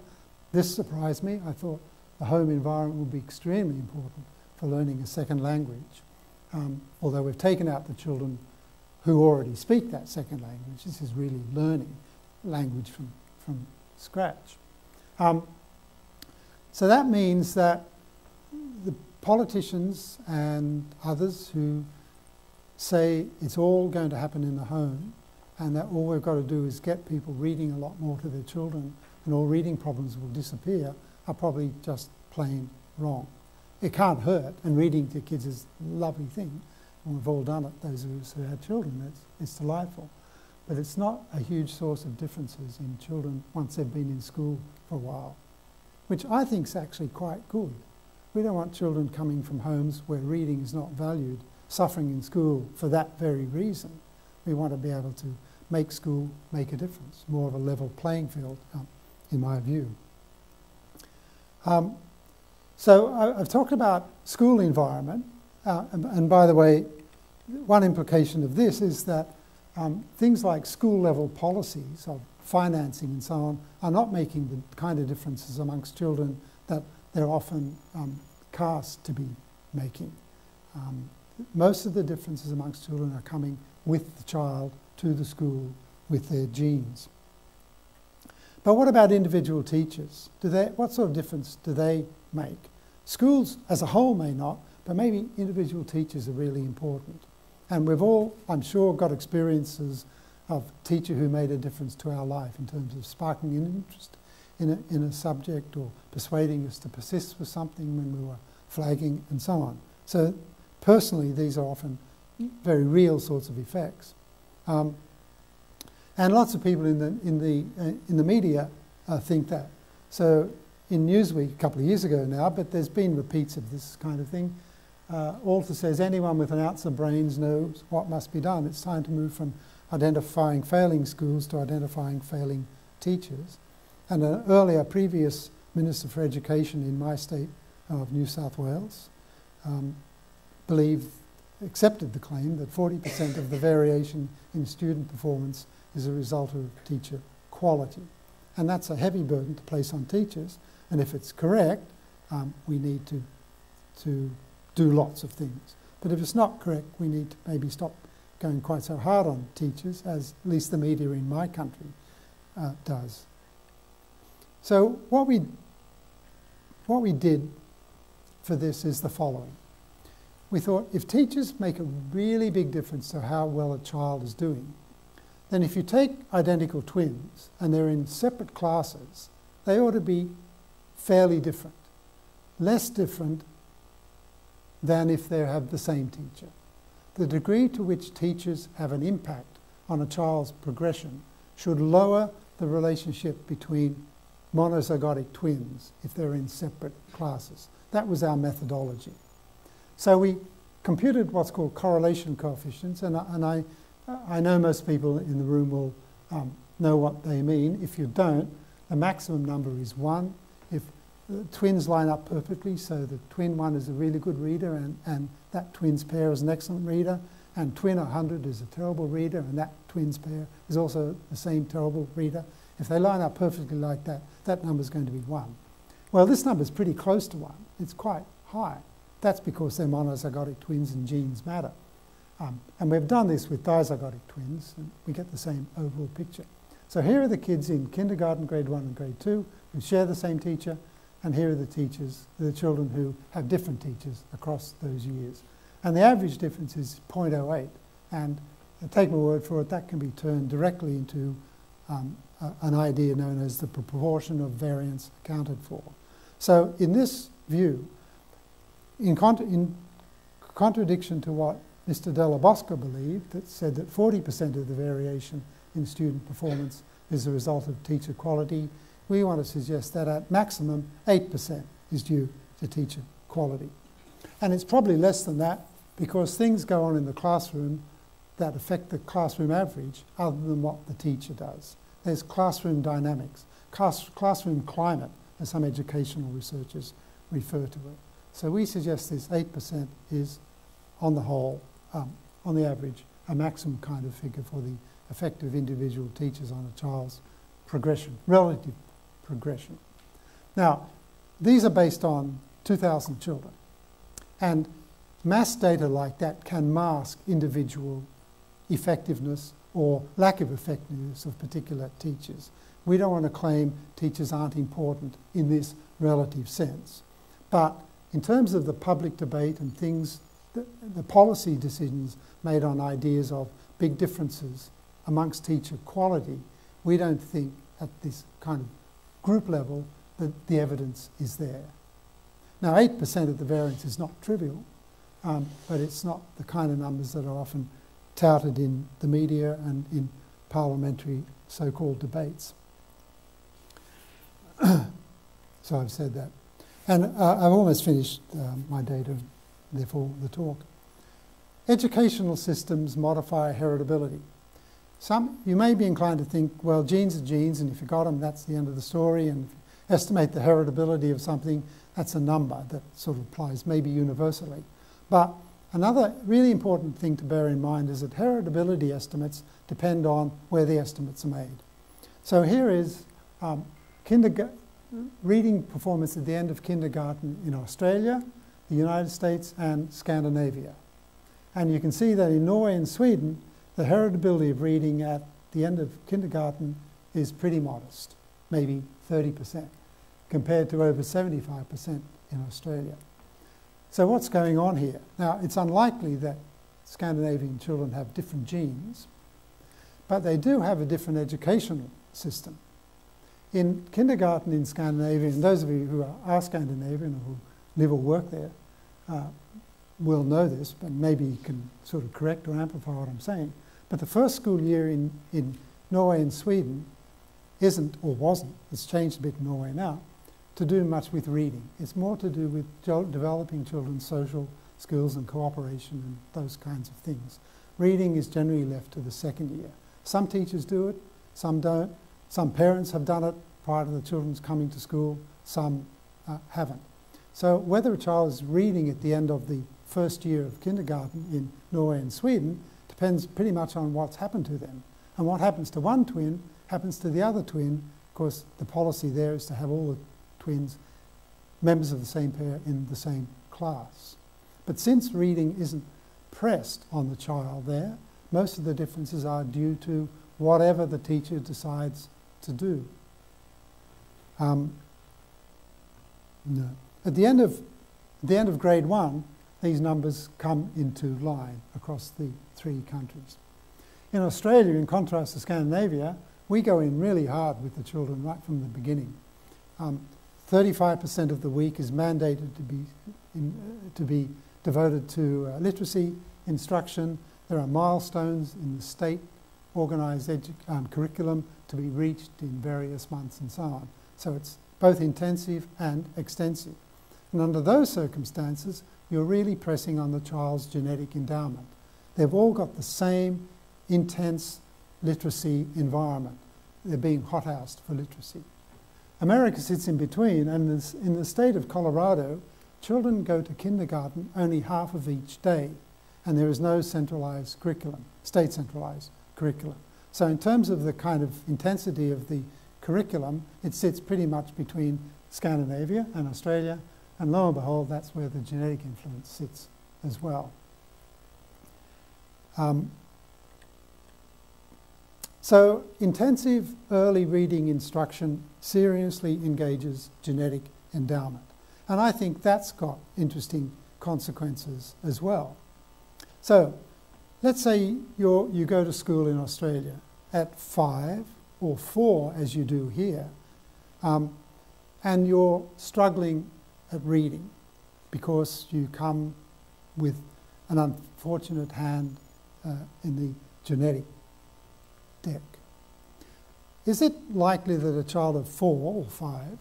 Speaker 2: This surprised me. I thought the home environment would be extremely important for learning a second language. Although we've taken out the children who already speak that second language. This is really learning language from scratch. So that means that the politicians and others who say it's all going to happen in the home and that all we've got to do is get people reading a lot more to their children and all reading problems will disappear are probably just plain wrong. It can't hurt, and reading to kids is a lovely thing. And we've all done it, those of us who had children. It's delightful. But it's not a huge source of differences in children once they've been in school for a while, which I think is actually quite good. We don't want children coming from homes where reading is not valued, suffering in school for that very reason. We want to be able to make school make a difference, more of a level playing field, in my view. So I've talked about school environment, and by the way, one implication of this is that things like school level policies of financing and so on are not making the kind of differences amongst children that they're often cast to be making. Most of the differences amongst children are coming with the child to the school with their genes. But what about individual teachers? What sort of difference do they make? Schools as a whole may not, but maybe individual teachers are really important. And we've all, I'm sure, got experiences of a teacher who made a difference to our life in terms of sparking an interest in a subject or persuading us to persist with something when we were flagging and so on. So personally, these are often very real sorts of effects. And lots of people in the media think that. So in Newsweek a couple of years ago now, but there's been repeats of this kind of thing, author says anyone with an ounce of brains knows what must be done. It's time to move from identifying failing schools to identifying failing teachers. And an previous Minister for Education in my state of New South Wales accepted the claim that 40% of the variation in student performance is a result of teacher quality. And that's a heavy burden to place on teachers. And if it's correct, we need to do lots of things. But if it's not correct, we need to maybe stop going quite so hard on teachers, as at least the media in my country does. So what we did for this is the following. We thought if teachers make a really big difference to how well a child is doing, then if you take identical twins and they're in separate classes, they ought to be fairly different. Less different than if they have the same teacher. The degree to which teachers have an impact on a child's progression should lower the relationship between monozygotic twins if they're in separate classes. That was our methodology. So we computed what's called correlation coefficients, and I know most people in the room will know what they mean. If you don't, the maximum number is 1. If the twins line up perfectly, so the twin 1 is a really good reader and that twins pair is an excellent reader, and twin 100 is a terrible reader and that twins pair is also the same terrible reader. If they line up perfectly like that, that number is going to be 1. Well, this number is pretty close to 1. It's quite high. That's because they're monozygotic twins and genes matter. And we've done this with dizygotic twins, and we get the same overall picture. So here are the kids in kindergarten, grade 1 and grade 2, who share the same teacher, and here are the children who have different teachers across those years. And the average difference is 0.08, and take my word for it, that can be turned directly into an idea known as the proportion of variance accounted for. So in this view, in contradiction to what Mr. Della Bosco believed, that said that 40% of the variation in student performance is a result of teacher quality, we want to suggest that at maximum 8% is due to teacher quality. And it's probably less than that because things go on in the classroom that affect the classroom average other than what the teacher does. There's classroom dynamics, classroom climate, as some educational researchers refer to it. So we suggest this 8% is, on the whole, on the average, a maximum kind of figure for the effect of individual teachers on a child's progression, relative progression. Now, these are based on 2,000 children. And mass data like that can mask individual effectiveness or lack of effectiveness of particular teachers. We don't want to claim teachers aren't important in this relative sense. But in terms of the public debate and things, the policy decisions made on ideas of big differences amongst teacher quality, we don't think at this kind of group level that the evidence is there. Now, 8% of the variance is not trivial, but it's not the kind of numbers that are often touted in the media and in parliamentary so-called debates. So I've said that. And I've almost finished my data, therefore the talk. Educational systems modify heritability. You may be inclined to think, well, genes are genes, and if you got them, that's the end of the story, and if you estimate the heritability of something, that's a number that sort of applies maybe universally. But another really important thing to bear in mind is that heritability estimates depend on where the estimates are made. So here is reading performance at the end of kindergarten in Australia, the United States, and Scandinavia. And you can see that in Norway and Sweden, the heritability of reading at the end of kindergarten is pretty modest, maybe 30%, compared to over 75% in Australia. So what's going on here? Now, it's unlikely that Scandinavian children have different genes, but they do have a different educational system. In kindergarten in Scandinavia, and those of you who are Scandinavian or who live or work there will know this, but maybe you can sort of correct or amplify what I'm saying. But the first school year in Norway and Sweden isn't, or wasn't, it's changed a bit in Norway now, to do much with reading. It's more to do with developing children's social skills and cooperation and those kinds of things. Reading is generally left to the second year. Some teachers do it, some don't. Some parents have done it prior to the children's coming to school, some haven't. So whether a child is reading at the end of the first year of kindergarten in Norway and Sweden depends pretty much on what's happened to them. And what happens to one twin happens to the other twin. Of course, the policy there is to have all the twins members of the same pair in the same class. But since reading isn't pressed on the child there, most of the differences are due to whatever the teacher decides to do. No. At the end of grade 1, these numbers come into line across the 3 countries. In Australia, in contrast to Scandinavia, we go in really hard with the children right from the beginning. 35% of the week is mandated to be devoted to literacy instruction. There are milestones in the state organised curriculum to be reached in various months and so on. So it's both intensive and extensive. And under those circumstances, you're really pressing on the child's genetic endowment. They've all got the same intense literacy environment. They're being hothoused for literacy. America sits in between, and in the state of Colorado, children go to kindergarten only half of each day, and there is no centralised curriculum, state-centralised curriculum. So in terms of the kind of intensity of the curriculum, it sits pretty much between Scandinavia and Australia, and lo and behold, that's where the genetic influence sits as well. So intensive early reading instruction seriously engages genetic endowment. And I think that's got interesting consequences as well. So let's say you go to school in Australia at 5 or 4, as you do here, and you're struggling at reading because you come with an unfortunate hand in the genetic deck. Is it likely that a child of 4 or 5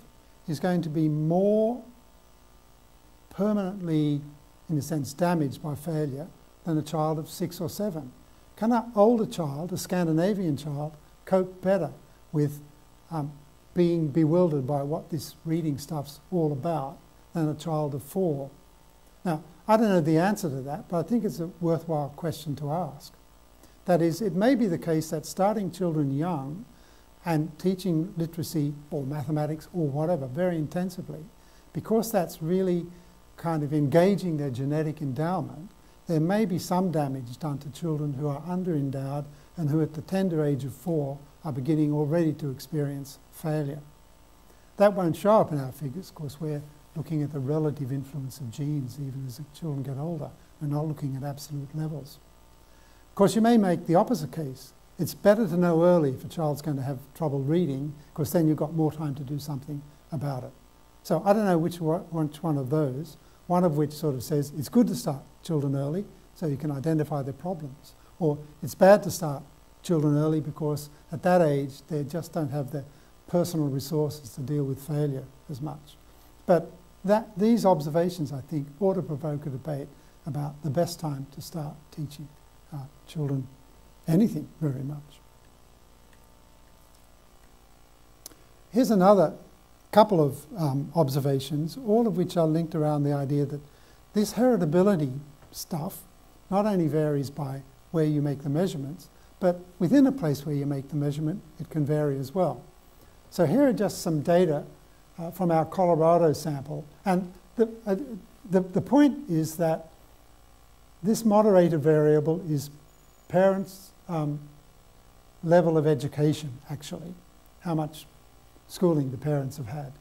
Speaker 2: is going to be more permanently, in a sense, damaged by failure than a child of 6 or 7? Can an older child, a Scandinavian child, cope better with being bewildered by what this reading stuff's all about than a child of 4? Now, I don't know the answer to that, but I think it's a worthwhile question to ask. That is, it may be the case that starting children young and teaching literacy or mathematics or whatever very intensively, because that's really kind of engaging their genetic endowment, there may be some damage done to children who are under-endowed and who at the tender age of 4 are beginning already to experience failure. That won't show up in our figures. Of course, we're looking at the relative influence of genes even as the children get older. We're not looking at absolute levels. Of course, you may make the opposite case. It's better to know early if a child's going to have trouble reading, because then you've got more time to do something about it. So I don't know which one of those, one of which sort of says it's good to start children early so you can identify their problems, or it's bad to start children early because at that age they just don't have the personal resources to deal with failure as much. But these observations, I think, ought to provoke a debate about the best time to start teaching children anything very much. Here's another couple of observations, all of which are linked around the idea that this heritability stuff not only varies by where you make the measurements, but within a place where you make the measurement, it can vary as well. So here are just some data from our Colorado sample. And the point is that this moderator variable is parents' level of education, actually, how much schooling the parents have had.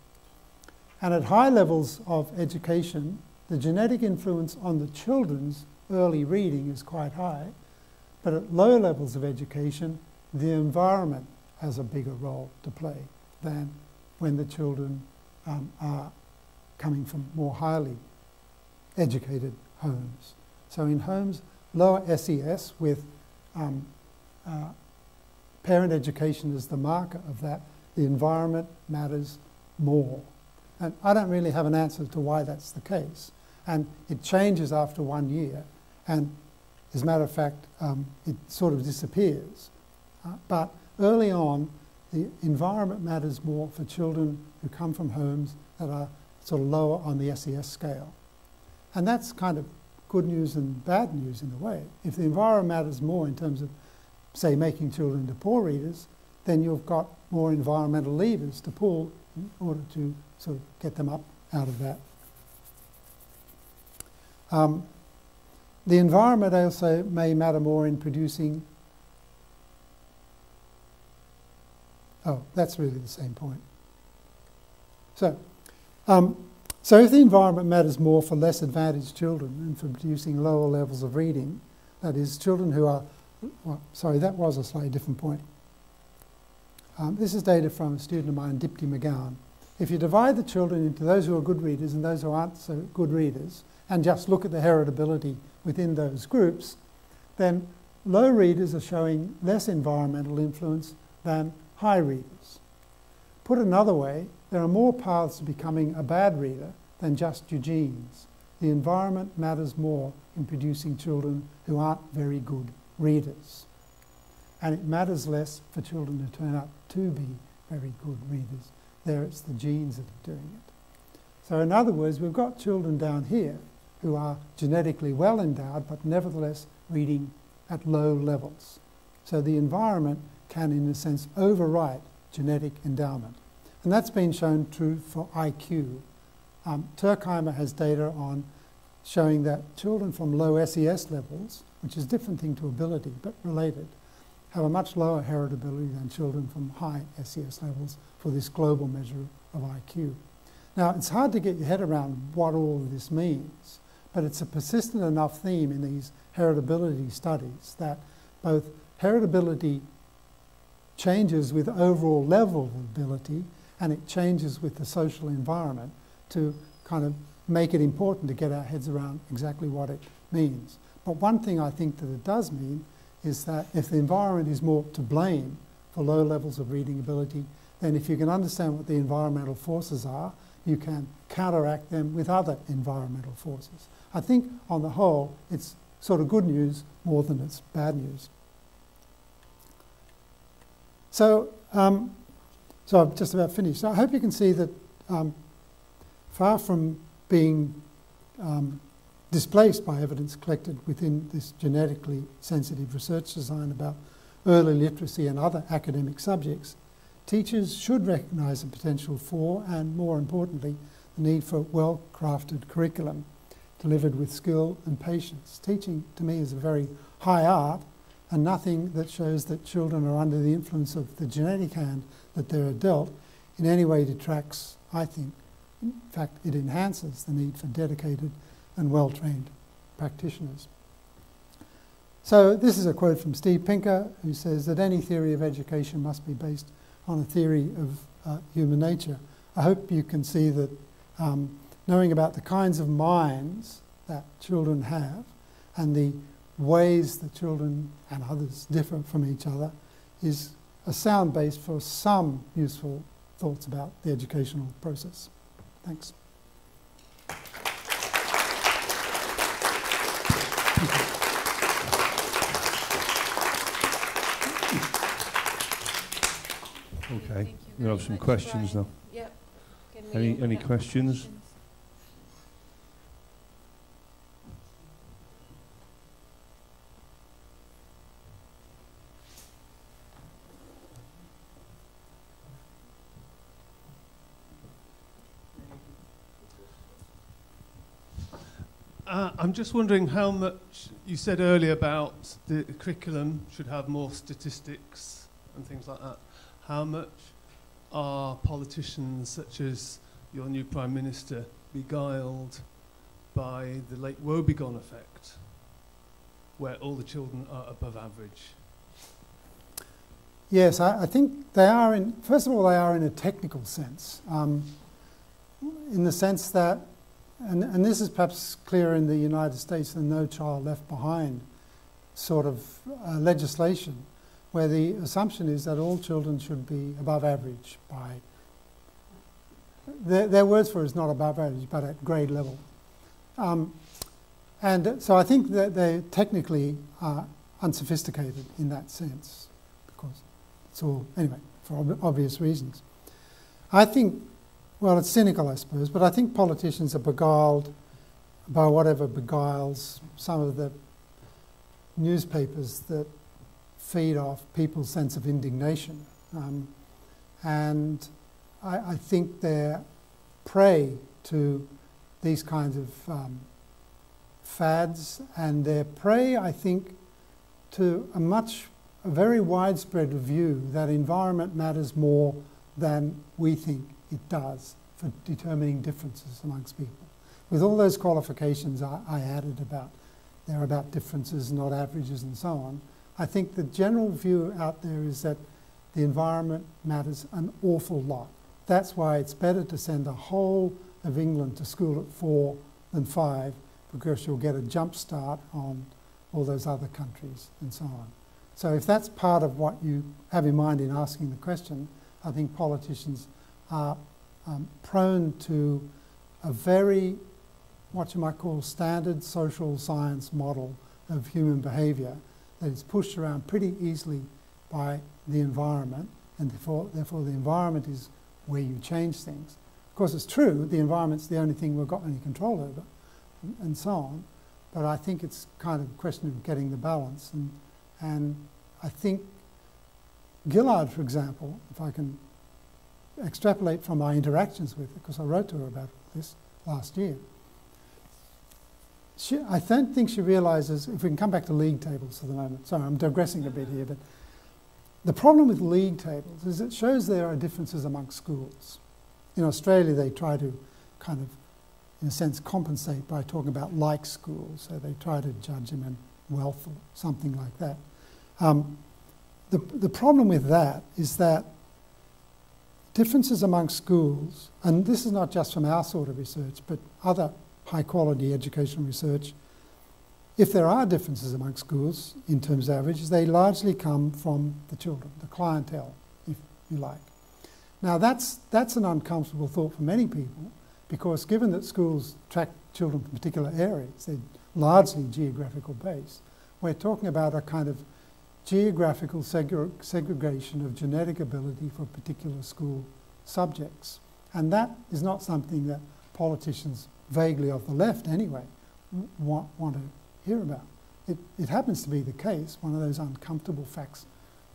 Speaker 2: And at high levels of education, the genetic influence on the children's early reading is quite high, but at low levels of education, the environment has a bigger role to play than when the children are coming from more highly educated homes. So in homes, lower SES with parent education as the marker of that, the environment matters more. And I don't really have an answer to why that's the case. And it changes after 1 year. And as a matter of fact, it sort of disappears. But early on, the environment matters more for children who come from homes that are sort of lower on the SES scale. And that's kind of good news and bad news in a way. If the environment matters more in terms of, say, making children into poor readers, then you've got more environmental levers to pull in order to sort of get them up out of that. The environment also may matter more in producing... Oh, that's really the same point. So if the environment matters more for less advantaged children and for producing lower levels of reading, that is, children who are... Well, sorry, that was a slightly different point. This is data from a student of mine, Dipti McGowan. If you divide the children into those who are good readers and those who aren't so good readers, and just look at the heritability within those groups, then low readers are showing less environmental influence than high readers. Put another way, there are more paths to becoming a bad reader than just your genes. The environment matters more in producing children who aren't very good readers. And it matters less for children who turn out to be very good readers. There it's the genes that are doing it. So in other words, we've got children down here who are genetically well endowed, but nevertheless reading at low levels. So the environment can, in a sense, overwrite genetic endowment. And that's been shown true for IQ. Turkheimer has data on showing that children from low SES levels, which is a different thing to ability, but related, have a much lower heritability than children from high SES levels for this global measure of IQ. Now, it's hard to get your head around what all of this means, but it's a persistent enough theme in these heritability studies that both heritability changes with overall level of ability and it changes with the social environment to kind of make it important to get our heads around exactly what it means. But one thing I think that it does mean is that if the environment is more to blame for low levels of reading ability, then if you can understand what the environmental forces are, you can counteract them with other environmental forces. I think on the whole, it's sort of good news more than it's bad news. So, so I've just about finished. So I hope you can see that far from being displaced by evidence collected within this genetically sensitive research design about early literacy and other academic subjects, teachers should recognise the potential for, and more importantly, the need for well-crafted curriculum delivered with skill and patience. Teaching, to me, is a very high art, and nothing that shows that children are under the influence of the genetic hand that they're dealt in any way detracts, I think. In fact, it enhances the need for dedicated and well-trained practitioners. So this is a quote from Steve Pinker, who says that any theory of education must be based on a theory of human nature. I hope you can see that knowing about the kinds of minds that children have and the ways that children and others differ from each other is a sound base for some useful thoughts about the educational process. Thanks.
Speaker 3: Okay, we have some questions now.
Speaker 1: Yep.
Speaker 3: Any questions? I'm just wondering how much you said earlier about the curriculum should have more statistics and things like that. How much are politicians such as your new Prime Minister beguiled by the late woebegone effect, where all the children are above average?
Speaker 2: Yes, I think they are in, first of all, they are in a technical sense, in the sense that, and this is perhaps clearer in the United States than No Child Left Behind sort of legislation, where the assumption is that all children should be above average by, their words for it is not above average, but at grade level. And so I think that they technically are unsophisticated in that sense, because it's all, anyway, for obvious reasons. I think, well, it's cynical, I suppose, but I think politicians are beguiled by whatever beguiles some of the newspapers that feed off people's sense of indignation. And I think they're prey to these kinds of fads, and they're prey, I think, to a very widespread view that environment matters more than we think it does for determining differences amongst people. With all those qualifications I added about, they're about differences, not averages and so on, I think the general view out there is that the environment matters an awful lot. That's why it's better to send the whole of England to school at 4 than 5, because you'll get a jump start on all those other countries and so on. So if that's part of what you have in mind in asking the question, I think politicians are prone to a very, what you might call, standard social science model of human behaviour that is pushed around pretty easily by the environment, and therefore the environment is where you change things. Of course, it's true, the environment's the only thing we've got any control over, and so on, but I think it's kind of a question of getting the balance. And I think Gillard, for example, if I can extrapolate from my interactions with her, because I wrote to her about this last year, I don't think she realises, if we can come back to league tables for the moment, sorry, I'm digressing a bit here, but the problem with league tables is it shows there are differences amongst schools. In Australia, they try to kind of, in a sense, compensate by talking about like schools, so they try to judge them in wealth or something like that. The problem with that is that differences among schools, and this is not just from our sort of research, but other high-quality educational research, if there are differences among schools in terms of averages, they largely come from the children, the clientele, if you like. Now that's an uncomfortable thought for many people, because given that schools track children from particular areas, they're largely geographical based, we're talking about a kind of geographical segregation of genetic ability for particular school subjects. And that is not something that politicians, vaguely of the left anyway, want to hear about. It happens to be the case, one of those uncomfortable facts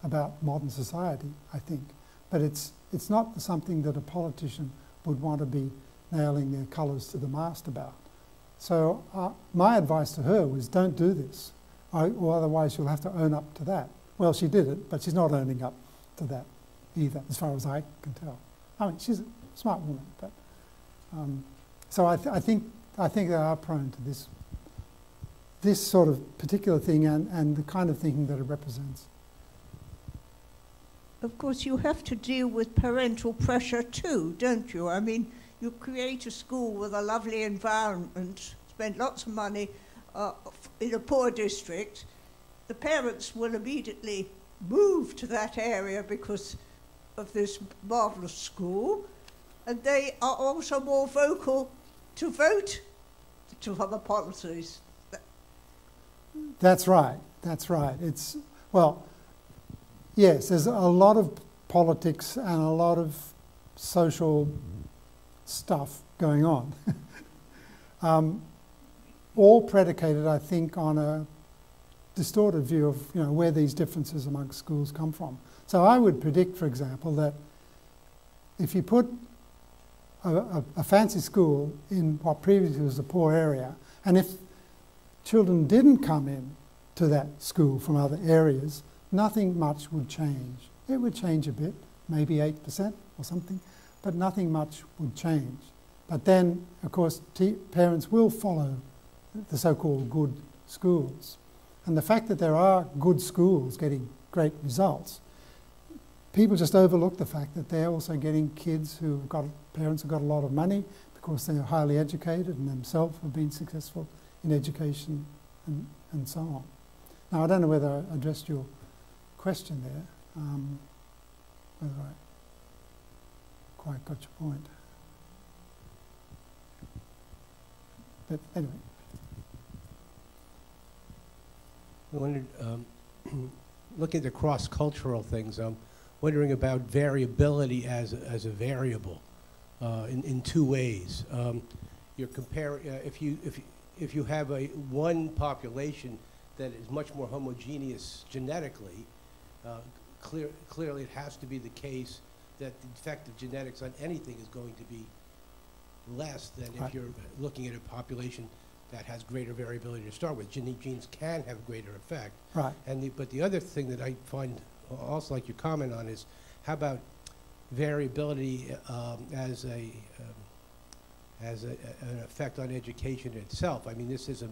Speaker 2: about modern society, I think. But it's not something that a politician would want to be nailing their colours to the mast about. So my advice to her was, don't do this, or otherwise you'll have to own up to that. Well, she did it, but she's not owning up to that either, as far as I can tell. I mean, she's a smart woman, but so I think they are prone to this sort of particular thing and the kind of thinking that it represents.
Speaker 4: Of course, you have to deal with parental pressure too, don't you? I mean, you create a school with a lovely environment, spend lots of money in a poor district. The parents will immediately move to that area because of this marvellous school, and they are also more vocal to vote to other policies.
Speaker 2: That's right, that's right. It's, well, yes, there's a lot of politics and a lot of social stuff going on. All predicated, I think, on a distorted view of where these differences amongst schools come from. So I would predict, for example, that if you put a fancy school in what previously was a poor area, and if children didn't come in to that school from other areas, nothing much would change. It would change a bit, maybe 8% or something, but nothing much would change. But then, of course, parents will follow the so-called good schools. And the fact that there are good schools getting great results, people just overlook the fact that they're also getting kids who've got, parents who've got a lot of money because they're highly educated and themselves have been successful in education and so on. Now, I don't know whether I addressed your question there, whether I quite got your point. But anyway.
Speaker 5: I wondered, looking at the cross-cultural things, I'm wondering about variability as a variable in two ways. You're comparing, if you have one population that is much more homogeneous genetically, clearly it has to be the case that the effect of genetics on anything is going to be less than if you're looking at a population that has greater variability to start with. Genes can have greater effect.
Speaker 2: Right.
Speaker 5: But the other thing that I find also like your comment on is, how about variability as an effect on education itself? I mean, this is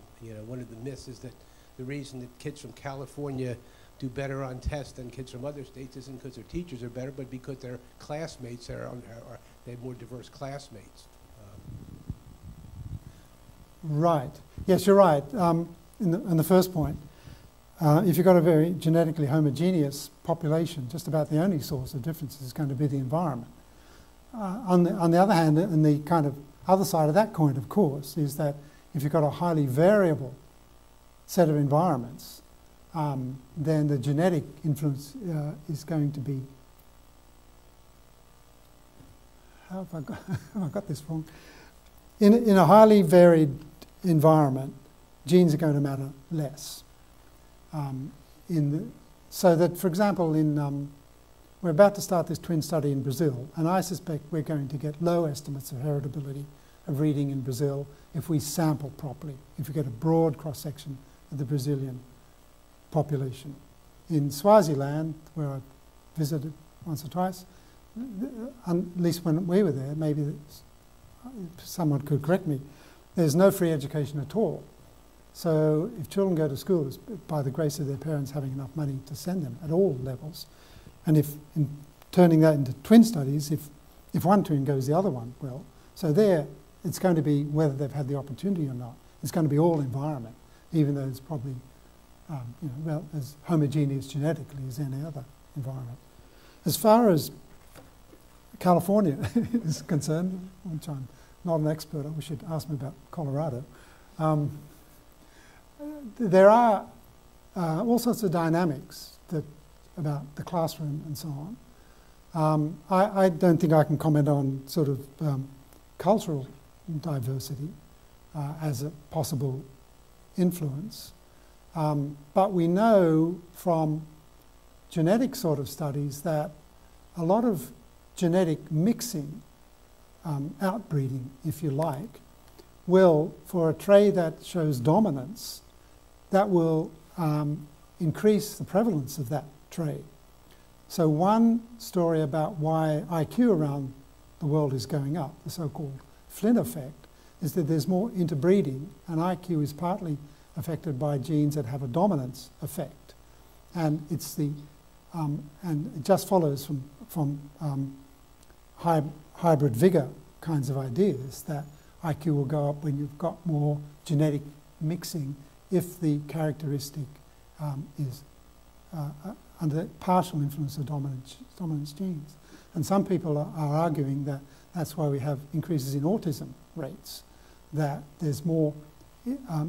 Speaker 5: one of the myths is that the reason that kids from California do better on tests than kids from other states isn't because their teachers are better, but because their classmates they have more diverse classmates.
Speaker 2: Right. Yes, you're right. In the first point, if you've got a very genetically homogeneous population, just about the only source of differences is going to be the environment. On the other hand, and the kind of other side of that coin, of course, is that if you've got a highly variable set of environments, then the genetic influence is going to be... How have I got this wrong? In a highly varied environment, genes are going to matter less. So that, for example, we're about to start this twin study in Brazil, and I suspect we're going to get low estimates of heritability of reading in Brazil if we sample properly, if we get a broad cross-section of the Brazilian population. In Swaziland, where I visited once or twice, at least when we were there, maybe someone could correct me, there's no free education at all. So if children go to school, it's by the grace of their parents having enough money to send them at all levels. And if in turning that into twin studies, if if one twin goes, the other one will. So there, it's going to be whether they've had the opportunity or not. It's going to be all environment, even though it's probably well, as homogeneous genetically as any other environment. As far as California is concerned, which I'm not an expert on, we should ask me about Colorado, there are all sorts of dynamics about the classroom and so on. I don't think I can comment on sort of cultural diversity as a possible influence. But we know from genetic sort of studies that a lot of genetic mixing, outbreeding, if you like, will, for a trait that shows dominance, that will increase the prevalence of that trait. So one story about why IQ around the world is going up, the so-called Flynn effect, is that there's more interbreeding, and IQ is partly affected by genes that have a dominance effect. And it's the and it just follows from hybrid vigor kinds of ideas that IQ will go up when you've got more genetic mixing if the characteristic is under partial influence of dominance genes. And some people are arguing that that's why we have increases in autism rates, that there's more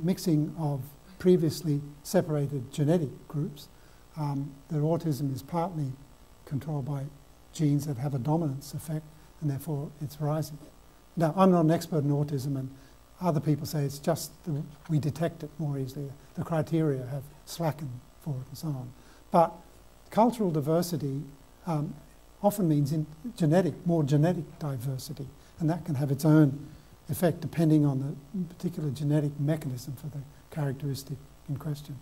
Speaker 2: mixing of previously separated genetic groups, that autism is partly controlled by genes that have a dominance effect, and therefore it's rising. Now, I'm not an expert in autism, and other people say it's just we detect it more easily. The criteria have slackened for it and so on. But cultural diversity often means more genetic diversity, and that can have its own effect depending on the particular genetic mechanism for the characteristic in question.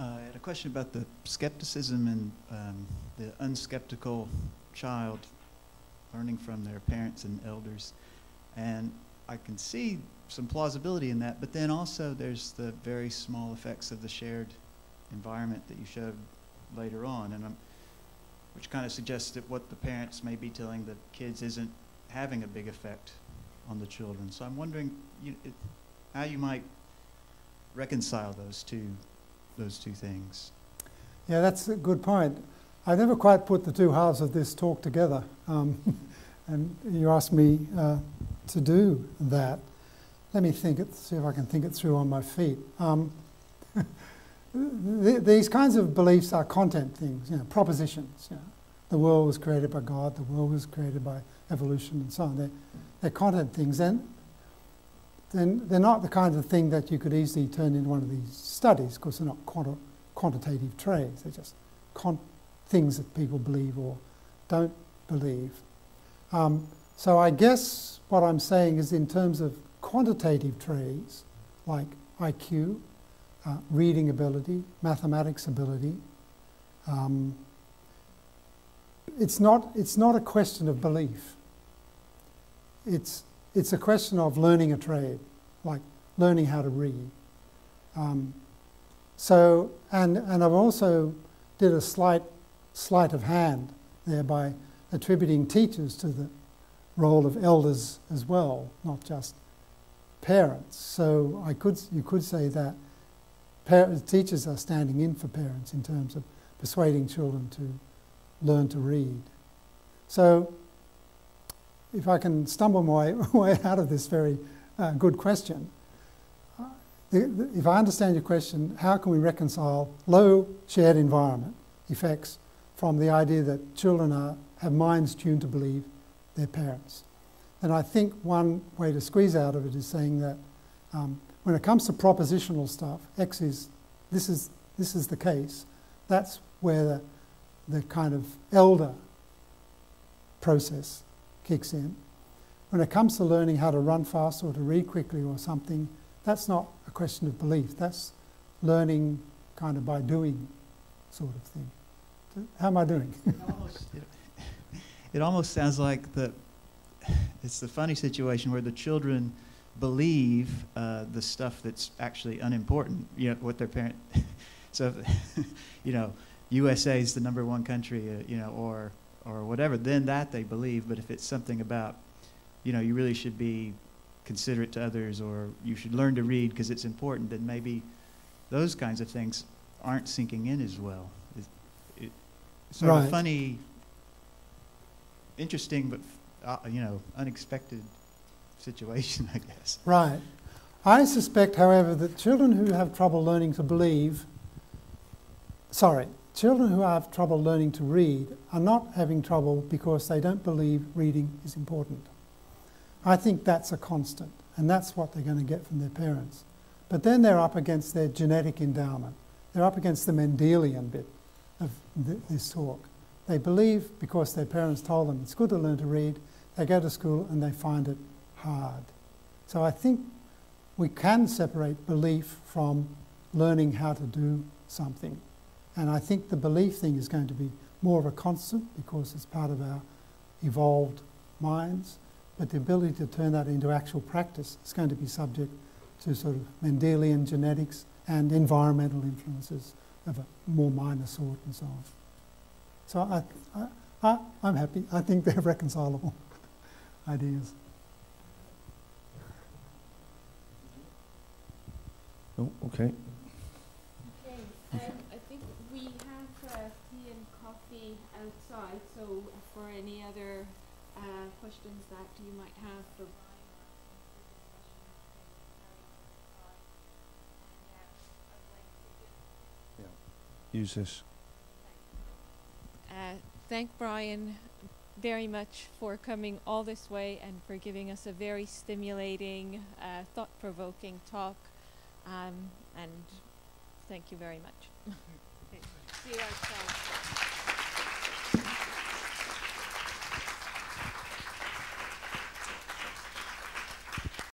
Speaker 6: I had a question about the skepticism and the unskeptical child learning from their parents and elders. And I can see some plausibility in that, but then also there's the very small effects of the shared environment that you showed later on, and which kind of suggests that what the parents may be telling the kids isn't having a big effect on the children. So I'm wondering how you might reconcile those two things.
Speaker 2: Yeah, that's a good point. I never quite put the two halves of this talk together, and you asked me to do that. Let me see if I can think it through on my feet. These kinds of beliefs are content things, propositions. The world was created by God, the world was created by evolution, and so on. They're content things, and then they're not the kind of thing that you could easily turn into one of these studies, because they're not quantitative traits. They're just things that people believe or don't believe. So I guess what I'm saying is, in terms of quantitative traits like IQ, reading ability, mathematics ability, it's not a question of belief. It's a question of learning a trade, like learning how to read. So I've also did a sleight of hand there by attributing teachers to the role of elders as well, not just parents. So you could say that teachers are standing in for parents in terms of persuading children to learn to read. So if I can stumble my way out of this very good question, if I understand your question, how can we reconcile low shared environment effects from the idea that children have minds tuned to believe their parents? And I think one way to squeeze out of it is saying that when it comes to propositional stuff, this is the case. That's where the kind of elder process kicks in. When it comes to learning how to run fast or to read quickly or something, that's not a question of belief. That's learning kind of by doing sort of thing. How am I doing?
Speaker 6: It almost sounds like it's the funny situation where the children believe the stuff that's actually unimportant, what their parent. So, USA is the #1 country, you know, or whatever, then that they believe. But if it's something about, you know, you really should be considerate to others, or you should learn to read because it's important, then maybe those kinds of things aren't sinking in as well. It's sort of a funny, interesting, but you know, unexpected situation, I guess.
Speaker 2: Right. I suspect, however, that children who have trouble learning to believe, children who have trouble learning to read are not having trouble because they don't believe reading is important. I think that's a constant, and that's what they're going to get from their parents. But then they're up against their genetic endowment. They're up against the Mendelian bit of this talk. They believe because their parents told them it's good to learn to read, they go to school and they find it hard. So I think we can separate belief from learning how to do something. And I think the belief thing is going to be more of a constant because it's part of our evolved minds. But the ability to turn that into actual practice is going to be subject to sort of Mendelian genetics and environmental influences of a more minor sort and so on. So I'm happy. I think they're reconcilable ideas.
Speaker 7: Oh, okay.
Speaker 1: Okay, I think we have tea and coffee outside, so for any other questions that you might have for
Speaker 7: Use this.
Speaker 1: thank Brian very much for coming all this way and for giving us a very stimulating, thought-provoking talk. And thank you very much. See you outside.